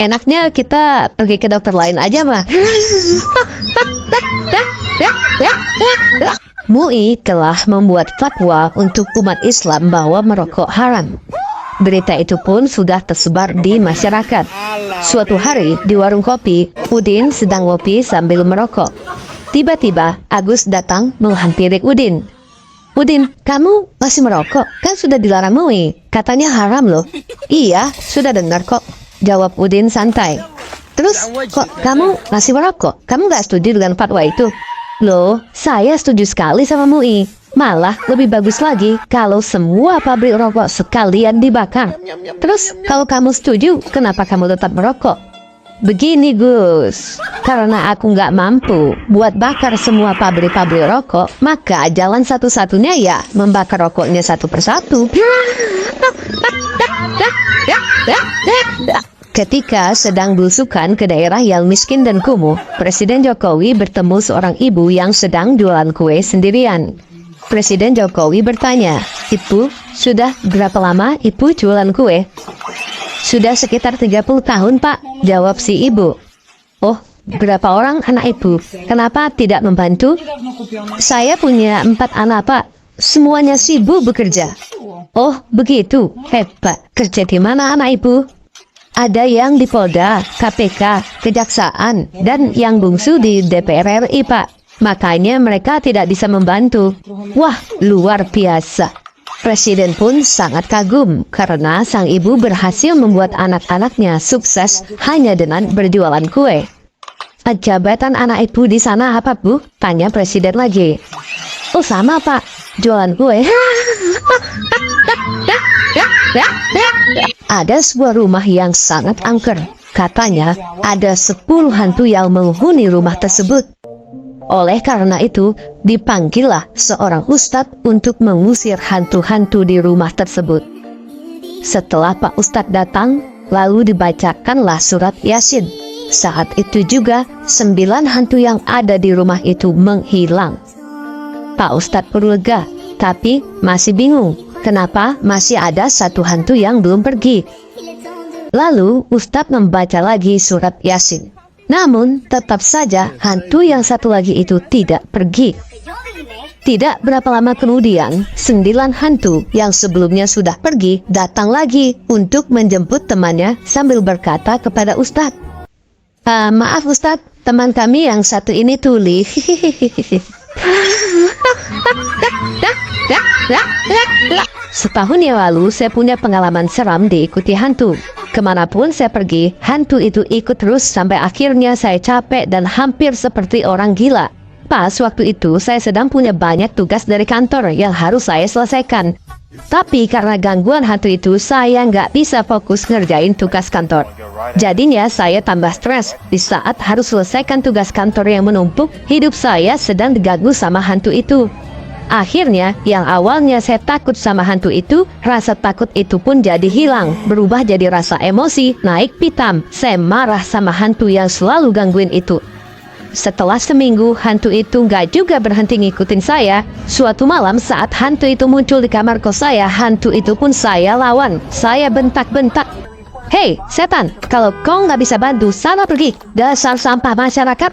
enaknya kita pergi ke dokter lain aja, Ma. MUI telah membuat fatwa untuk umat Islam bahwa merokok haram. Berita itu pun sudah tersebar di masyarakat. Suatu hari di warung kopi, Udin sedang ngopi sambil merokok. Tiba-tiba Agus datang menghampiri Udin. "Udin, kamu masih merokok? Kan sudah dilarang MUI. Katanya haram loh." "Iya, sudah dengar kok," jawab Udin santai. "Terus kok kamu masih merokok? Kamu gak setuju dengan fatwa itu?" "Loh, saya setuju sekali sama MUI. Malah lebih bagus lagi kalau semua pabrik rokok sekalian dibakar." "Terus kalau kamu setuju, kenapa kamu tetap merokok?" "Begini Gus, karena aku nggak mampu buat bakar semua pabrik-pabrik rokok, maka jalan satu-satunya ya membakar rokoknya satu persatu." Ketika sedang belusukan ke daerah yang miskin dan kumuh, Presiden Jokowi bertemu seorang ibu yang sedang jualan kue sendirian. Presiden Jokowi bertanya, "Ibu, sudah berapa lama Ibu jualan kue?" "Sudah sekitar 30 tahun, Pak," jawab si ibu. "Oh, berapa orang anak Ibu? Kenapa tidak membantu?" "Saya punya 4 anak, Pak. Semuanya sibuk bekerja." "Oh, begitu. Hebat. Kerja di mana anak Ibu?" "Ada yang di Polda, KPK, Kejaksaan, dan yang bungsu di DPR RI, Pak. Makanya mereka tidak bisa membantu." Wah, luar biasa. Presiden pun sangat kagum karena sang ibu berhasil membuat anak-anaknya sukses hanya dengan berjualan kue. "Jabatan anak Ibu di sana apa, Bu?" tanya Presiden lagi. "Oh, sama, Pak. Jualan kue." Ada sebuah rumah yang sangat angker. Katanya ada 10 hantu yang menghuni rumah tersebut. Oleh karena itu, dipanggillah seorang ustadz untuk mengusir hantu-hantu di rumah tersebut. Setelah Pak Ustadz datang, lalu dibacakanlah surat Yasin. Saat itu juga 9 hantu yang ada di rumah itu menghilang. Pak Ustadz pun lega, tapi masih bingung kenapa masih ada 1 hantu yang belum pergi. Lalu Ustadz membaca lagi surat Yasin. Namun tetap saja hantu yang 1 lagi itu tidak pergi. Tidak berapa lama kemudian, 9 hantu yang sebelumnya sudah pergi datang lagi untuk menjemput temannya sambil berkata kepada Ustadz, Maaf Ustadz, teman kami yang satu ini tuli. Setahun yang lalu saya punya pengalaman seram diikuti hantu. Kemanapun saya pergi, hantu itu ikut terus sampai akhirnya saya capek dan hampir seperti orang gila. Pas waktu itu saya sedang punya banyak tugas dari kantor yang harus saya selesaikan. Tapi karena gangguan hantu itu saya nggak bisa fokus ngerjain tugas kantor. Jadinya saya tambah stres di saat harus selesaikan tugas kantor yang menumpuk. Hidup saya sedang diganggu sama hantu itu. Akhirnya, yang awalnya saya takut sama hantu itu, rasa takut itu pun jadi hilang, berubah jadi rasa emosi, naik pitam. Saya marah sama hantu yang selalu gangguin itu. Setelah seminggu, hantu itu nggak juga berhenti ngikutin saya. Suatu malam saat hantu itu muncul di kamar kos saya, hantu itu pun saya lawan. Saya bentak-bentak. Hei, setan, kalau kau nggak bisa bantu, sana pergi. Dasar sampah masyarakat.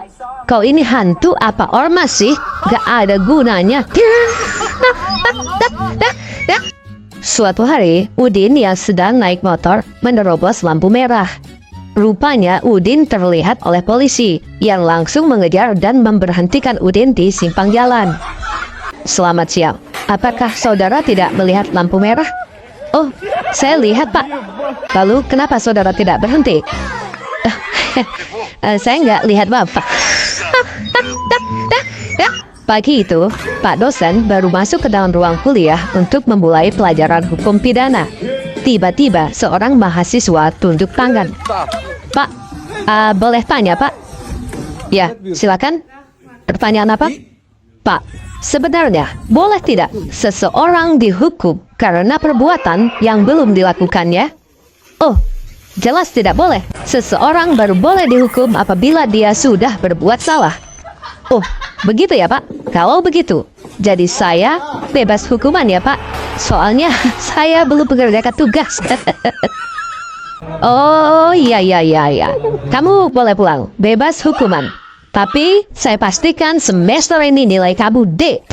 Kau ini hantu apa ormas sih? Gak ada gunanya. Suatu hari, Udin yang sedang naik motor menerobos lampu merah. Rupanya Udin terlihat oleh polisi yang langsung mengejar dan memberhentikan Udin di simpang jalan. Selamat siang. Apakah saudara tidak melihat lampu merah? Oh, saya lihat Pak. Lalu kenapa saudara tidak berhenti? Saya nggak lihat Bapak. Pagi itu, Pak dosen baru masuk ke dalam ruang kuliah untuk memulai pelajaran hukum pidana. Tiba-tiba seorang mahasiswa tunduk tangan. Pak, boleh tanya Pak? Ya, silakan. Pertanyaan apa? Pak, sebenarnya boleh tidak seseorang dihukum karena perbuatan yang belum dilakukannya? Oh, jelas tidak boleh. Seseorang baru boleh dihukum apabila dia sudah berbuat salah. Oh, begitu ya Pak? Kalau begitu, jadi saya bebas hukuman ya Pak? Soalnya saya belum mengerjakan tugas. Oh, iya. Kamu boleh pulang, bebas hukuman. Tapi saya pastikan semester ini nilai kamu D.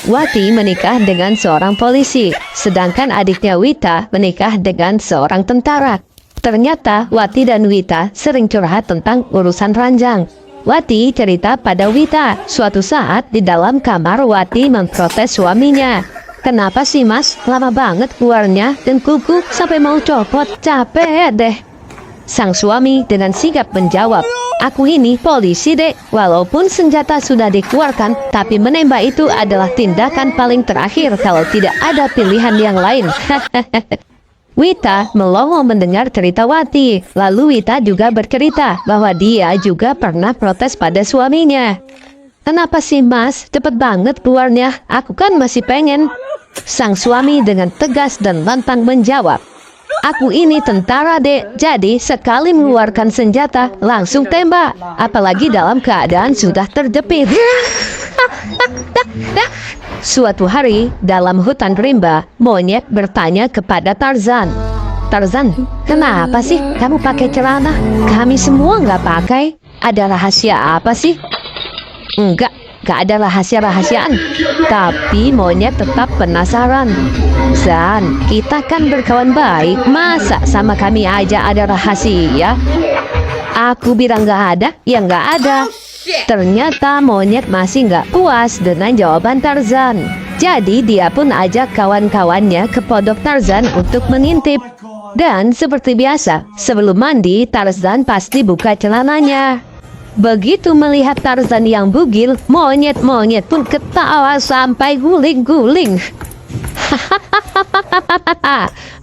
Wati menikah dengan seorang polisi, sedangkan adiknya Wita menikah dengan seorang tentara. Ternyata Wati dan Wita sering curhat tentang urusan ranjang. Wati cerita pada Wita, suatu saat di dalam kamar Wati memprotes suaminya. Kenapa sih mas, lama banget keluarnya dan kuku sampai mau copot, capek deh. Sang suami dengan sigap menjawab, aku ini polisi dek, walaupun senjata sudah dikeluarkan, tapi menembak itu adalah tindakan paling terakhir kalau tidak ada pilihan yang lain. Wita melongo mendengar cerita Wati. Lalu Wita juga bercerita bahwa dia juga pernah protes pada suaminya. Kenapa sih mas, cepet banget keluarnya, aku kan masih pengen. Sang suami dengan tegas dan lantang menjawab, aku ini tentara dek, jadi sekali mengeluarkan senjata langsung tembak, apalagi dalam keadaan sudah terjepit. Suatu hari, dalam hutan rimba, monyet bertanya kepada Tarzan. Tarzan, kenapa sih kamu pakai celana? Kami semua nggak pakai. Ada rahasia apa sih? Enggak ada rahasia-rahasiaan. Tapi monyet tetap penasaran. Zan, kita kan berkawan baik. Masa sama kami aja ada rahasia? Aku bilang nggak ada, ya nggak ada. Ternyata monyet masih nggak puas dengan jawaban Tarzan. Jadi dia pun ajak kawan-kawannya ke pondok Tarzan untuk mengintip. Dan seperti biasa, sebelum mandi Tarzan pasti buka celananya. Begitu melihat Tarzan yang bugil, monyet-monyet pun ketawa sampai guling-guling.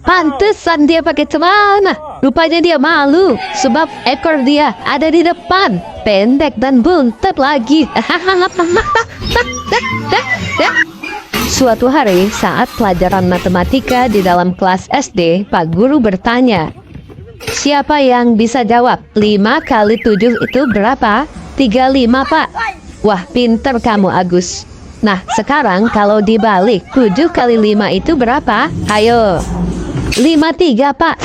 Pantesan dia pakai celana. Rupanya dia malu sebab ekor dia ada di depan, pendek dan buntet lagi. Suatu hari saat pelajaran matematika di dalam kelas SD, Pak Guru bertanya, siapa yang bisa jawab 5 kali 7 itu berapa? 35 Pak. Wah, pinter kamu Agus. Nah, sekarang kalau dibalik 7 kali 5 itu berapa? Ayo. 53 Pak.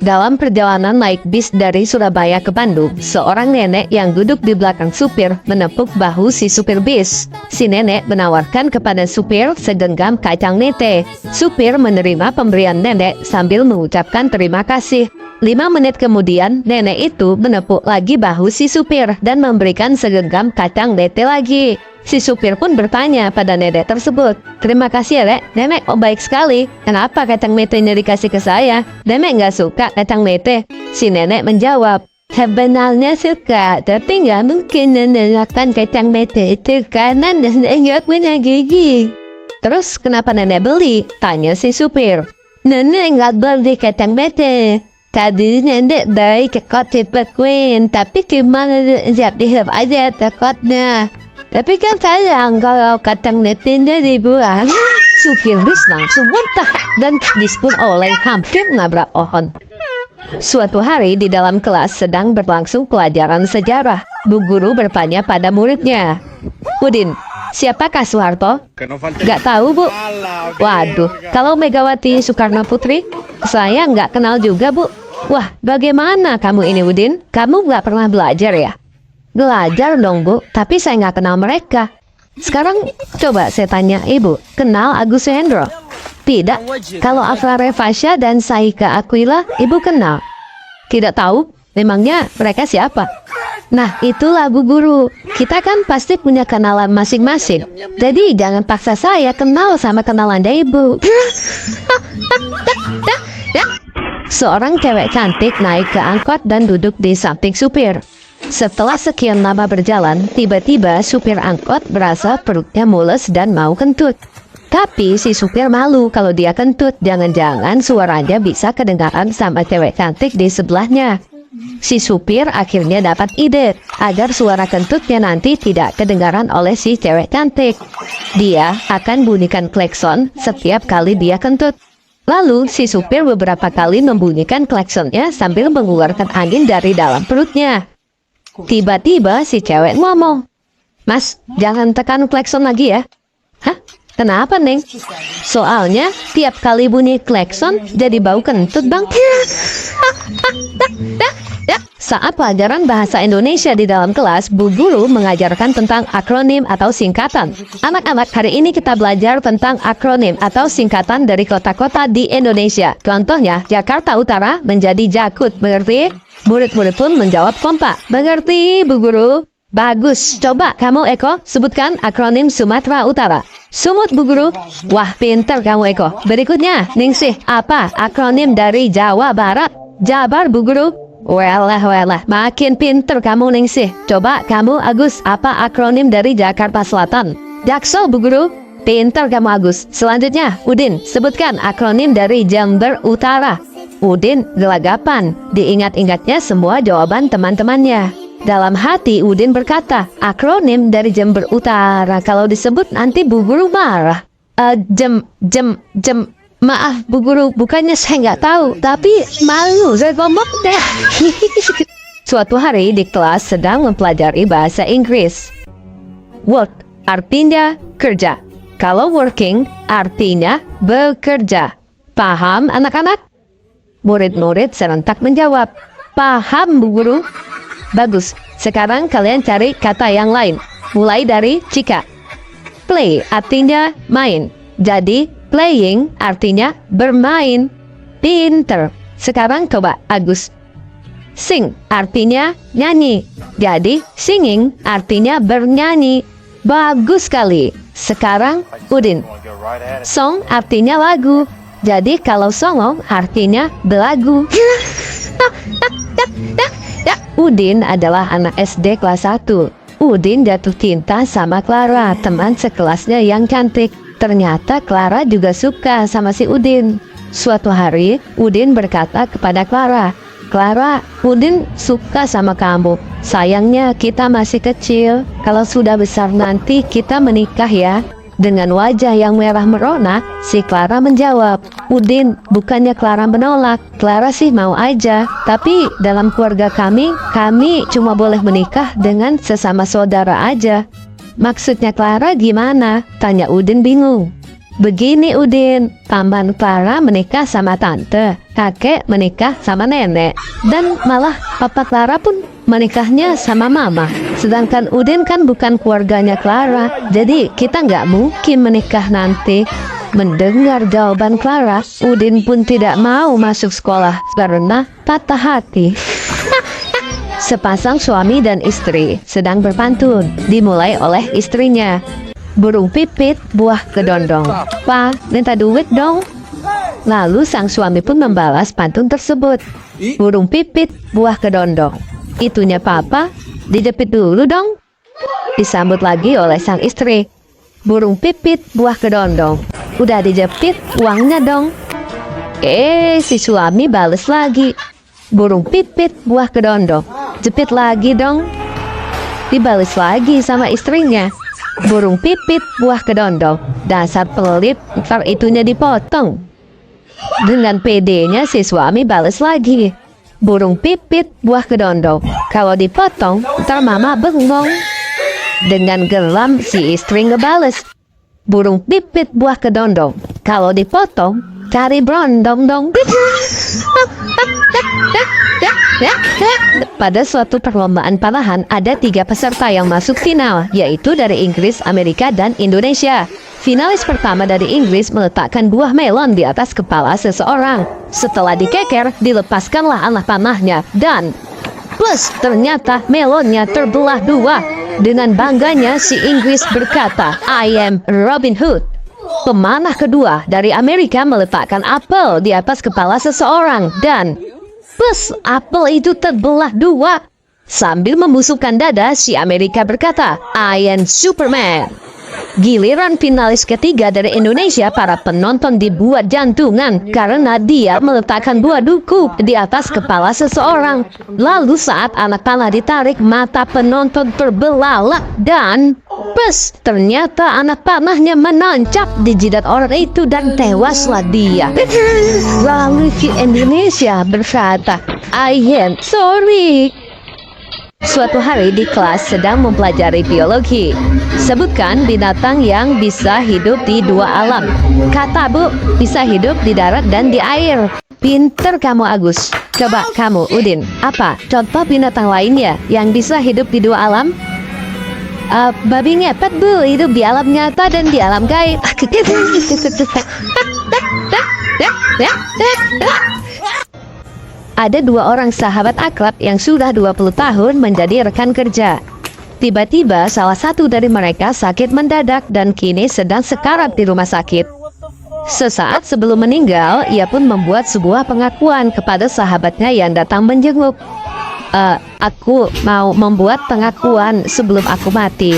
Dalam perjalanan naik bis dari Surabaya ke Bandung, seorang nenek yang duduk di belakang supir menepuk bahu si supir bis. Si nenek menawarkan kepada supir segenggam kacang nete. Supir menerima pemberian nenek sambil mengucapkan terima kasih. 5 menit kemudian, nenek itu menepuk lagi bahu si supir dan memberikan segenggam kacang nete lagi. Si supir pun bertanya pada nenek tersebut, "Terima kasih ya, Lek. Nenek, baik sekali. Kenapa kacang metenya dikasih ke saya? Nenek nggak suka kacang mete." Si nenek menjawab, "Sebenarnya suka, tapi nggak mungkin nenek makan kacang mete itu karena nenek nggak punya gigi." "Terus kenapa nenek beli?" tanya si supir. "Nenek nggak beli kacang mete. Tadi nenek dari ke kota Pekuin, tapi cuma siap-siap aja takutnya. Tapi kan sayang kalau kacang netenya dibuang." Supir bis langsung muntah dan bis pun oleng hampir nabrak pohon. Suatu hari di dalam kelas sedang berlangsung pelajaran sejarah. Bu guru bertanya pada muridnya, "Udin, siapakah Soeharto?" "Gak tahu, Bu." "Waduh, kalau Megawati Soekarno Putri?" "Saya nggak kenal juga, Bu." "Wah, bagaimana kamu ini, Udin? Kamu nggak pernah belajar ya?" "Belajar dong, Bu, tapi saya nggak kenal mereka." "Sekarang coba saya tanya Ibu, kenal Agus Hendro?" "Tidak." "Kalau Afra Fasya dan Saika Aquila, Ibu kenal?" "Tidak tahu." "Memangnya mereka siapa?" "Nah, itulah Bu Guru. Kita kan pasti punya kenalan masing-masing. Jadi jangan paksa saya kenal sama kenalan Ibu." Seorang cewek cantik naik ke angkot dan duduk di samping supir. Setelah sekian lama berjalan, tiba-tiba supir angkot berasa perutnya mules dan mau kentut. Tapi si supir malu kalau dia kentut, jangan-jangan suaranya bisa kedengaran sama cewek cantik di sebelahnya. Si supir akhirnya dapat ide agar suara kentutnya nanti tidak kedengaran oleh si cewek cantik. Dia akan bunyikan klakson setiap kali dia kentut. Lalu si supir beberapa kali membunyikan klaksonnya sambil mengeluarkan angin dari dalam perutnya. Tiba-tiba si cewek ngomong, "Mas, jangan tekan klakson lagi ya." "Hah? Kenapa, Neng?" "Soalnya tiap kali bunyi klakson jadi bau kentut, Bang." Saat pelajaran bahasa Indonesia di dalam kelas, Bu Guru mengajarkan tentang akronim atau singkatan. "Anak-anak, hari ini kita belajar tentang akronim atau singkatan dari kota-kota di Indonesia. Contohnya, Jakarta Utara menjadi Jakut, mengerti?" Murid-murid pun menjawab kompak, "Mengerti, Bu Guru." "Bagus, coba kamu Eko sebutkan akronim Sumatera Utara." "Sumut, Bu Guru." "Wah, pinter kamu Eko." "Berikutnya, Ningsih, apa akronim dari Jawa Barat?" "Jabar, Bu Guru." Welah, makin pinter kamu Ningsih. Coba kamu Agus, apa akronim dari Jakarta Selatan?" "Jaksel, Bu Guru." "Pinter kamu Agus." Selanjutnya, Udin, sebutkan akronim dari Jember Utara." Udin gelagapan, diingat-ingatnya semua jawaban teman-temannya. Dalam hati Udin berkata, "Akronim dari Jember Utara, kalau disebut nanti Bu Guru marah." Maaf Bu Guru, bukannya saya nggak tahu, tapi malu saya ngomong deh." Suatu hari di kelas sedang mempelajari bahasa Inggris. Work artinya kerja. Kalau working artinya bekerja. Paham anak-anak? Murid-murid serentak menjawab, "Paham Bu Guru." "Bagus, sekarang kalian cari kata yang lain. Mulai dari Cika. Play artinya main. Jadi playing artinya bermain. Pinter. Sekarang coba Agus. Sing artinya nyanyi. Jadi singing artinya bernyanyi. Bagus sekali. Sekarang Udin. Song artinya lagu. Jadi kalau songong artinya belagu. Udin adalah anak SD kelas 1. Udin jatuh cinta sama Clara, teman sekelasnya yang cantik. Ternyata Clara juga suka sama si Udin. Suatu hari, Udin berkata kepada Clara, "Clara, Udin suka sama kamu. Sayangnya kita masih kecil. Kalau sudah besar nanti kita menikah ya." Dengan wajah yang merah merona, si Clara menjawab, "Udin, bukannya Clara menolak. Clara sih mau aja. Tapi dalam keluarga kami cuma boleh menikah dengan sesama saudara aja." "Maksudnya Clara gimana?" tanya Udin bingung. Begini Udin, paman Clara menikah sama tante, kakek menikah sama nenek, dan malah papa Clara pun menikahnya sama mama. Sedangkan Udin kan bukan keluarganya Clara, jadi kita nggak mungkin menikah nanti. Mendengar jawaban Clara, Udin pun tidak mau masuk sekolah karena patah hati. Sepasang suami dan istri sedang berpantun, dimulai oleh istrinya. Burung pipit, buah kedondong. Pa, minta duit dong. Lalu sang suami pun membalas pantun tersebut. Burung pipit, buah kedondong. Itunya papa, dijepit dulu dong. Disambut lagi oleh sang istri. Burung pipit, buah kedondong. Udah dijepit, uangnya dong. Si suami balas lagi. Burung pipit, buah kedondong. Jepit lagi dong. Dibalas lagi sama istrinya. Burung pipit, buah kedondong. Dasar pelit, ntar itunya dipotong. Dengan pedenya si suami balas lagi. Burung pipit, buah kedondong. Kalau dipotong, ntar mama bengong. Dengan geram si istri ngebales. Burung pipit, buah kedondong. Kalau dipotong, cari brondong dong. Pada suatu perlombaan panahan, ada 3 peserta yang masuk final, yaitu dari Inggris, Amerika, dan Indonesia. Finalis pertama dari Inggris meletakkan buah melon di atas kepala seseorang. Setelah dikeker, dilepaskanlah anak panahnya, dan plus ternyata melonnya terbelah 2. Dengan bangganya si Inggris berkata, "I am Robin Hood." Pemanah kedua dari Amerika meletakkan apel di atas kepala seseorang, dan plus apel itu terbelah 2. Sambil membusukkan dada, si Amerika berkata, "I am Superman." Giliran finalis ketiga dari Indonesia, para penonton dibuat jantungan karena dia meletakkan buah duku di atas kepala seseorang. Lalu saat anak panah ditarik, mata penonton terbelalak dan plus ternyata anak panahnya menancap di jidat orang itu dan tewaslah dia. Lalu si Indonesia berkata, "I am sorry." Suatu hari di kelas sedang mempelajari biologi. Sebutkan binatang yang bisa hidup di 2 alam. Kata Bu, bisa hidup di darat dan di air. Pinter kamu Agus. Coba kamu Udin, apa contoh binatang lainnya yang bisa hidup di 2 alam? Babi ngepet Bu, hidup di alam nyata dan di alam gaib. Ada 2 orang sahabat akrab yang sudah 20 tahun menjadi rekan kerja. Tiba-tiba salah satu dari mereka sakit mendadak dan kini sedang sekarat di rumah sakit. Sesaat sebelum meninggal, ia pun membuat sebuah pengakuan kepada sahabatnya yang datang menjenguk. Aku mau membuat pengakuan sebelum aku mati.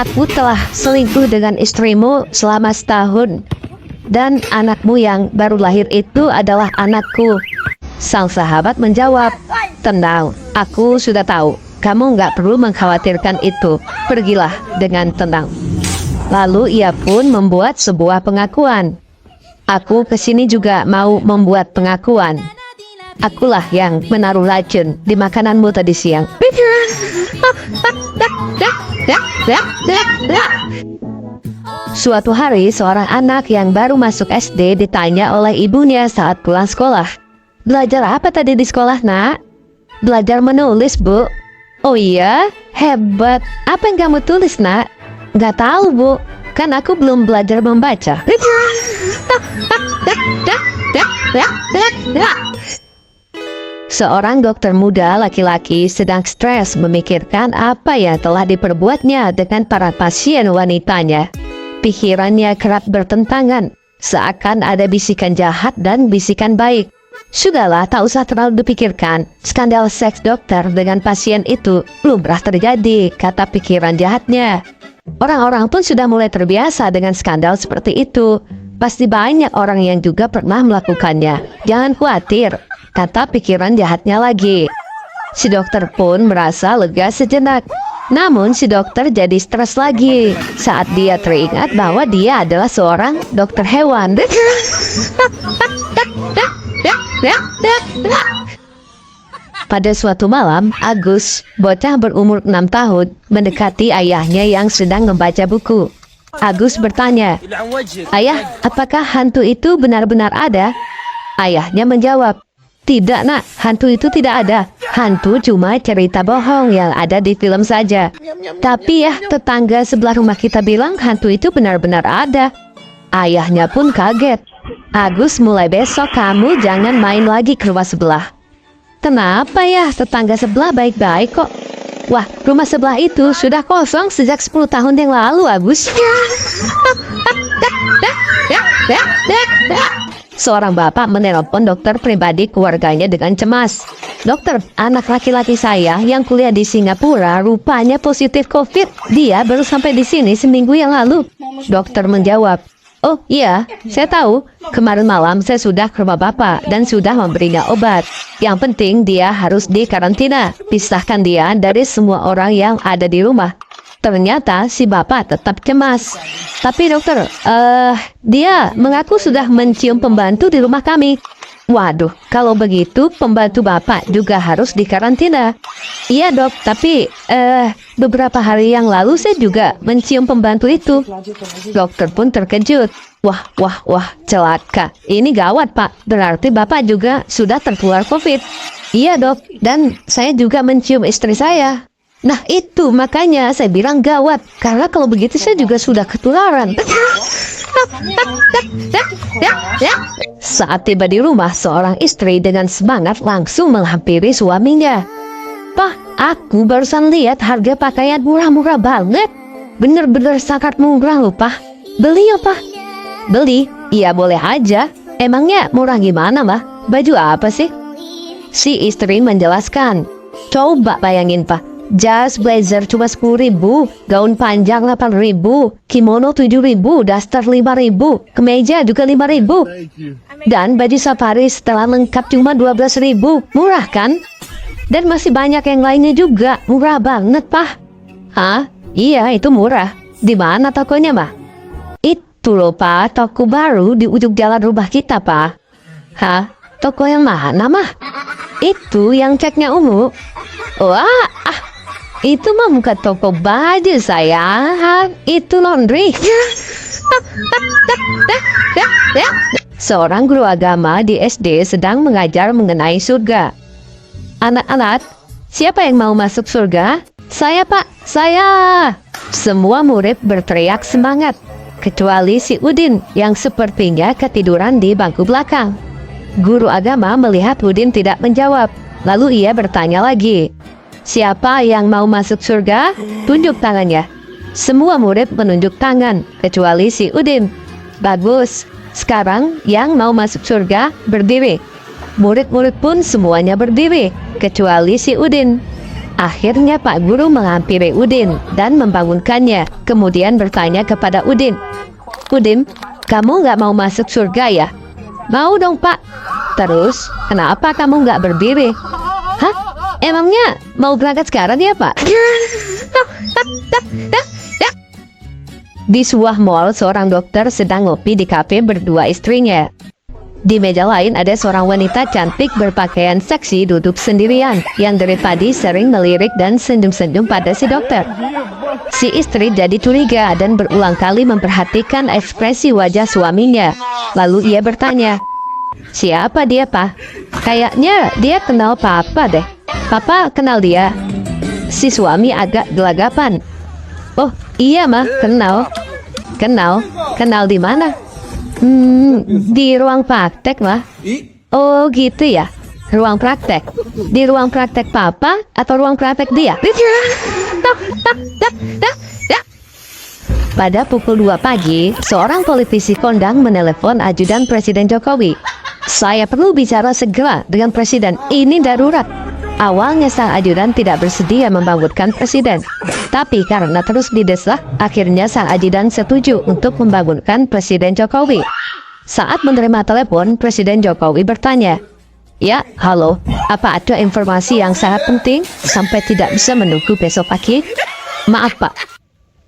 Aku telah selingkuh dengan istrimu selama setahun. Dan anakmu yang baru lahir itu adalah anakku. Sang sahabat menjawab, "Tenang, aku sudah tahu. Kamu nggak perlu mengkhawatirkan itu. Pergilah dengan tenang." Lalu ia pun membuat sebuah pengakuan. "Aku kesini juga mau membuat pengakuan. Akulah yang menaruh racun di makananmu tadi siang." Suatu hari, seorang anak yang baru masuk SD ditanya oleh ibunya saat pulang sekolah, "Belajar apa tadi di sekolah, Nak?" "Belajar menulis, Bu." "Oh iya? Hebat. Apa yang kamu tulis, Nak?" "Nggak tahu, Bu. Kan aku belum belajar membaca." Seorang dokter muda laki-laki sedang stres memikirkan apa yang telah diperbuatnya dengan para pasien wanitanya. Pikirannya kerap bertentangan, seakan ada bisikan jahat dan bisikan baik. Sudahlah, tak usah terlalu dipikirkan. Skandal seks dokter dengan pasien itu lumrah terjadi, kata pikiran jahatnya. Orang-orang pun sudah mulai terbiasa dengan skandal seperti itu. Pasti banyak orang yang juga pernah melakukannya. Jangan khawatir, kata pikiran jahatnya lagi. Si dokter pun merasa lega sejenak. Namun si dokter jadi stres lagi saat dia teringat bahwa dia adalah seorang dokter hewan. Pada suatu malam, Agus, bocah berumur 6 tahun, mendekati ayahnya yang sedang membaca buku. Agus bertanya, "Ayah, apakah hantu itu benar-benar ada?" Ayahnya menjawab, "Tidak nak, hantu itu tidak ada. Hantu cuma cerita bohong yang ada di film saja. Tapi ya, tetangga sebelah rumah kita bilang hantu itu benar-benar ada." Ayahnya pun kaget. "Agus, mulai besok kamu jangan main lagi ke rumah sebelah." "Kenapa ya, tetangga sebelah baik-baik kok." "Wah, rumah sebelah itu sudah kosong sejak 10 tahun yang lalu, Agus." Seorang bapak menelpon dokter pribadi keluarganya dengan cemas. "Dokter, anak laki-laki saya yang kuliah di Singapura rupanya positif COVID. Dia baru sampai di sini seminggu yang lalu." Dokter menjawab, "Oh iya, saya tahu. Kemarin malam saya sudah ke rumah Bapak dan sudah memberinya obat. Yang penting dia harus dikarantina. Pisahkan dia dari semua orang yang ada di rumah." Ternyata si Bapak tetap cemas. "Tapi dokter, dia mengaku sudah mencium pembantu di rumah kami." "Waduh, kalau begitu pembantu Bapak juga harus dikarantina." "Iya dok, tapi beberapa hari yang lalu saya juga mencium pembantu itu." Dokter pun terkejut. Wah, celaka. Ini gawat Pak, berarti Bapak juga sudah tertular COVID." "Iya dok, dan saya juga mencium istri saya." "Nah itu makanya saya bilang gawat, karena kalau begitu saya juga sudah ketularan." Saat tiba di rumah, seorang istri dengan semangat langsung menghampiri suaminya. "Pak, aku barusan lihat harga pakaian murah-murah banget. Bener-bener sangat murah loh Pak. Beli ya Pak?" "Beli? Iya boleh aja. Emangnya murah gimana Mbak? Baju apa sih?" Si istri menjelaskan. "Coba bayangin Pak. Jas blazer cuma 10.000, gaun panjang 8.000, kimono 7.000, daster 5.000, kemeja juga 5.000. Dan baju safari setelah lengkap cuma 12.000. Murah kan? Dan masih banyak yang lainnya juga. Murah banget, Pak." "Hah? Iya, itu murah. Di mana tokonya, Mbak?" "Itu loh, Pak, toko baru di ujung jalan rumah kita, Pak." "Hah? Toko yang mana, Mah?" "Itu yang ceknya ungu." "Wah, itu mah bukan toko baju sayang, itu laundry." Seorang guru agama di SD sedang mengajar mengenai surga. "Anak-anak, siapa yang mau masuk surga?" "Saya Pak, saya." Semua murid berteriak semangat, kecuali si Udin yang sepertinya ketiduran di bangku belakang. Guru agama melihat Udin tidak menjawab, lalu ia bertanya lagi, "Siapa yang mau masuk surga? Tunjuk tangannya." Semua murid menunjuk tangan, kecuali si Udin. "Bagus, sekarang yang mau masuk surga berdiri." Murid-murid pun semuanya berdiri, kecuali si Udin. Akhirnya Pak Guru menghampiri Udin dan membangunkannya, kemudian bertanya kepada Udin, "Udin, kamu nggak mau masuk surga ya?" "Mau dong Pak." "Terus, kenapa kamu nggak berdiri?" "Hah? Emangnya mau berangkat sekarang ya Pak?" Di sebuah mall, seorang dokter sedang ngopi di kafe berdua istrinya. Di meja lain ada seorang wanita cantik berpakaian seksi duduk sendirian yang dari tadi sering melirik dan senyum-senyum pada si dokter. Si istri jadi curiga dan berulang kali memperhatikan ekspresi wajah suaminya. Lalu ia bertanya, "Siapa dia, Pak? Kayaknya dia kenal Papa deh. Papa kenal dia?" Si suami agak gelagapan. "Oh iya mah, kenal." Kenal di mana?" Di ruang praktek mah." "Oh gitu ya, ruang praktek. Di ruang praktek Papa atau ruang praktek dia?" Pada pukul 2 pagi, seorang politisi kondang menelepon ajudan Presiden Jokowi. "Saya perlu bicara segera dengan Presiden, ini darurat." Awalnya sang ajudan tidak bersedia membangunkan Presiden, tapi karena terus didesak, akhirnya sang ajudan setuju untuk membangunkan Presiden Jokowi. Saat menerima telepon, Presiden Jokowi bertanya, "Ya, halo, apa ada informasi yang sangat penting sampai tidak bisa menunggu besok pagi?" "Maaf Pak,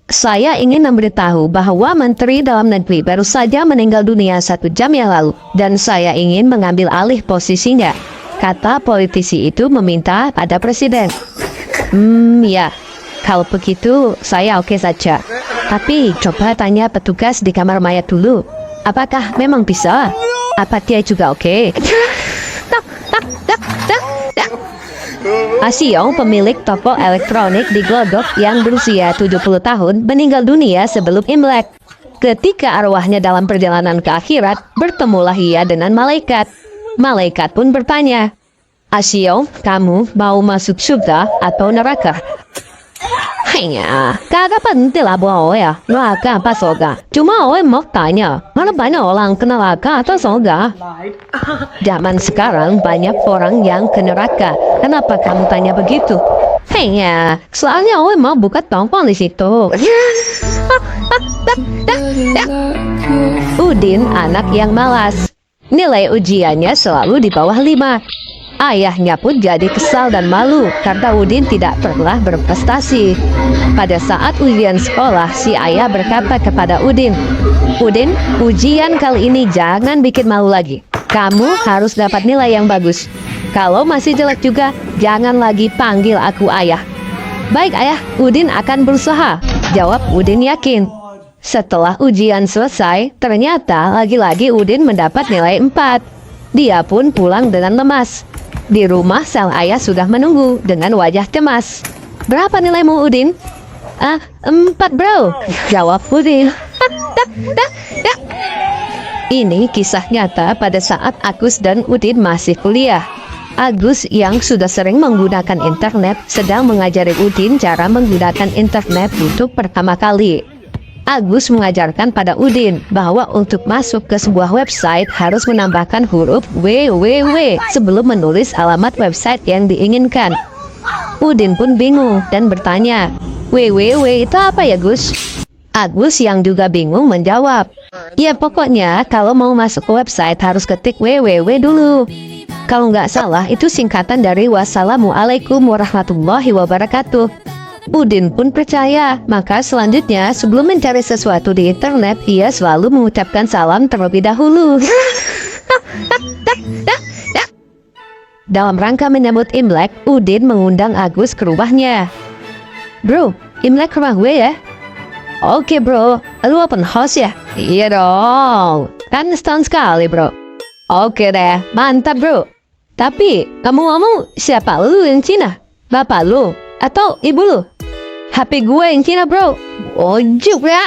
saya ingin memberitahu bahwa Menteri Dalam Negeri baru saja meninggal dunia 1 jam yang lalu, dan saya ingin mengambil alih posisinya," kata politisi itu meminta pada Presiden. Ya, Kalau begitu, saya oke saja. Tapi coba tanya petugas di kamar mayat dulu. Apakah memang bisa? Apa dia juga oke? Asyong, pemilik toko elektronik di Glodok yang berusia 70 tahun, meninggal dunia sebelum Imlek. Ketika arwahnya dalam perjalanan ke akhirat, bertemulah ia dengan malaikat. Malaikat pun bertanya, Asyong, kamu mau masuk surga atau neraka? Hanya, kagak penting lah boy ya, neraka apa surga. Cuma gue mau tanya, mana banyak orang ke neraka atau surga? Zaman sekarang banyak orang yang ke neraka. Kenapa kamu tanya begitu? Hanya, soalnya gue mau buka tongkol di situ. Udin anak yang malas. Nilai ujiannya selalu di bawah 5. Ayahnya pun jadi kesal dan malu karena Udin tidak pernah berprestasi. Pada saat ujian sekolah, si ayah berkata kepada Udin, Udin, ujian kali ini jangan bikin malu lagi. Kamu harus dapat nilai yang bagus. Kalau masih jelek juga, jangan lagi panggil aku ayah. Baik ayah, Udin akan berusaha, jawab Udin yakin. Setelah ujian selesai, ternyata lagi-lagi Udin mendapat nilai 4. Dia pun pulang dengan lemas. Di rumah sang ayah sudah menunggu dengan wajah cemas. Berapa nilaimu Udin? 4 bro, jawab Udin. Ini kisah nyata pada saat Agus dan Udin masih kuliah. Agus yang sudah sering menggunakan internet sedang mengajari Udin cara menggunakan internet untuk pertama kali. Agus mengajarkan pada Udin bahwa untuk masuk ke sebuah website harus menambahkan huruf www sebelum menulis alamat website yang diinginkan. Udin pun bingung dan bertanya, www itu apa ya Gus? Agus yang juga bingung menjawab, ya pokoknya kalau mau masuk ke website harus ketik www dulu. Kalau nggak salah itu singkatan dari wassalamualaikum warahmatullahi wabarakatuh. Udin pun percaya, maka selanjutnya sebelum mencari sesuatu di internet, ia selalu mengucapkan salam terlebih dahulu. Dalam rangka menyambut Imlek, Udin mengundang Agus ke rumahnya. Bro, Imlek ke rumah gue ya? Oke bro, lu open house ya? Iya dong, kan setahun sekali bro. Oke deh, mantap bro. Tapi, kamu ngomong siapa lu yang Cina? Bapak lu? Atau ibu lu? HP gue yang Cina bro. Ojuk ya.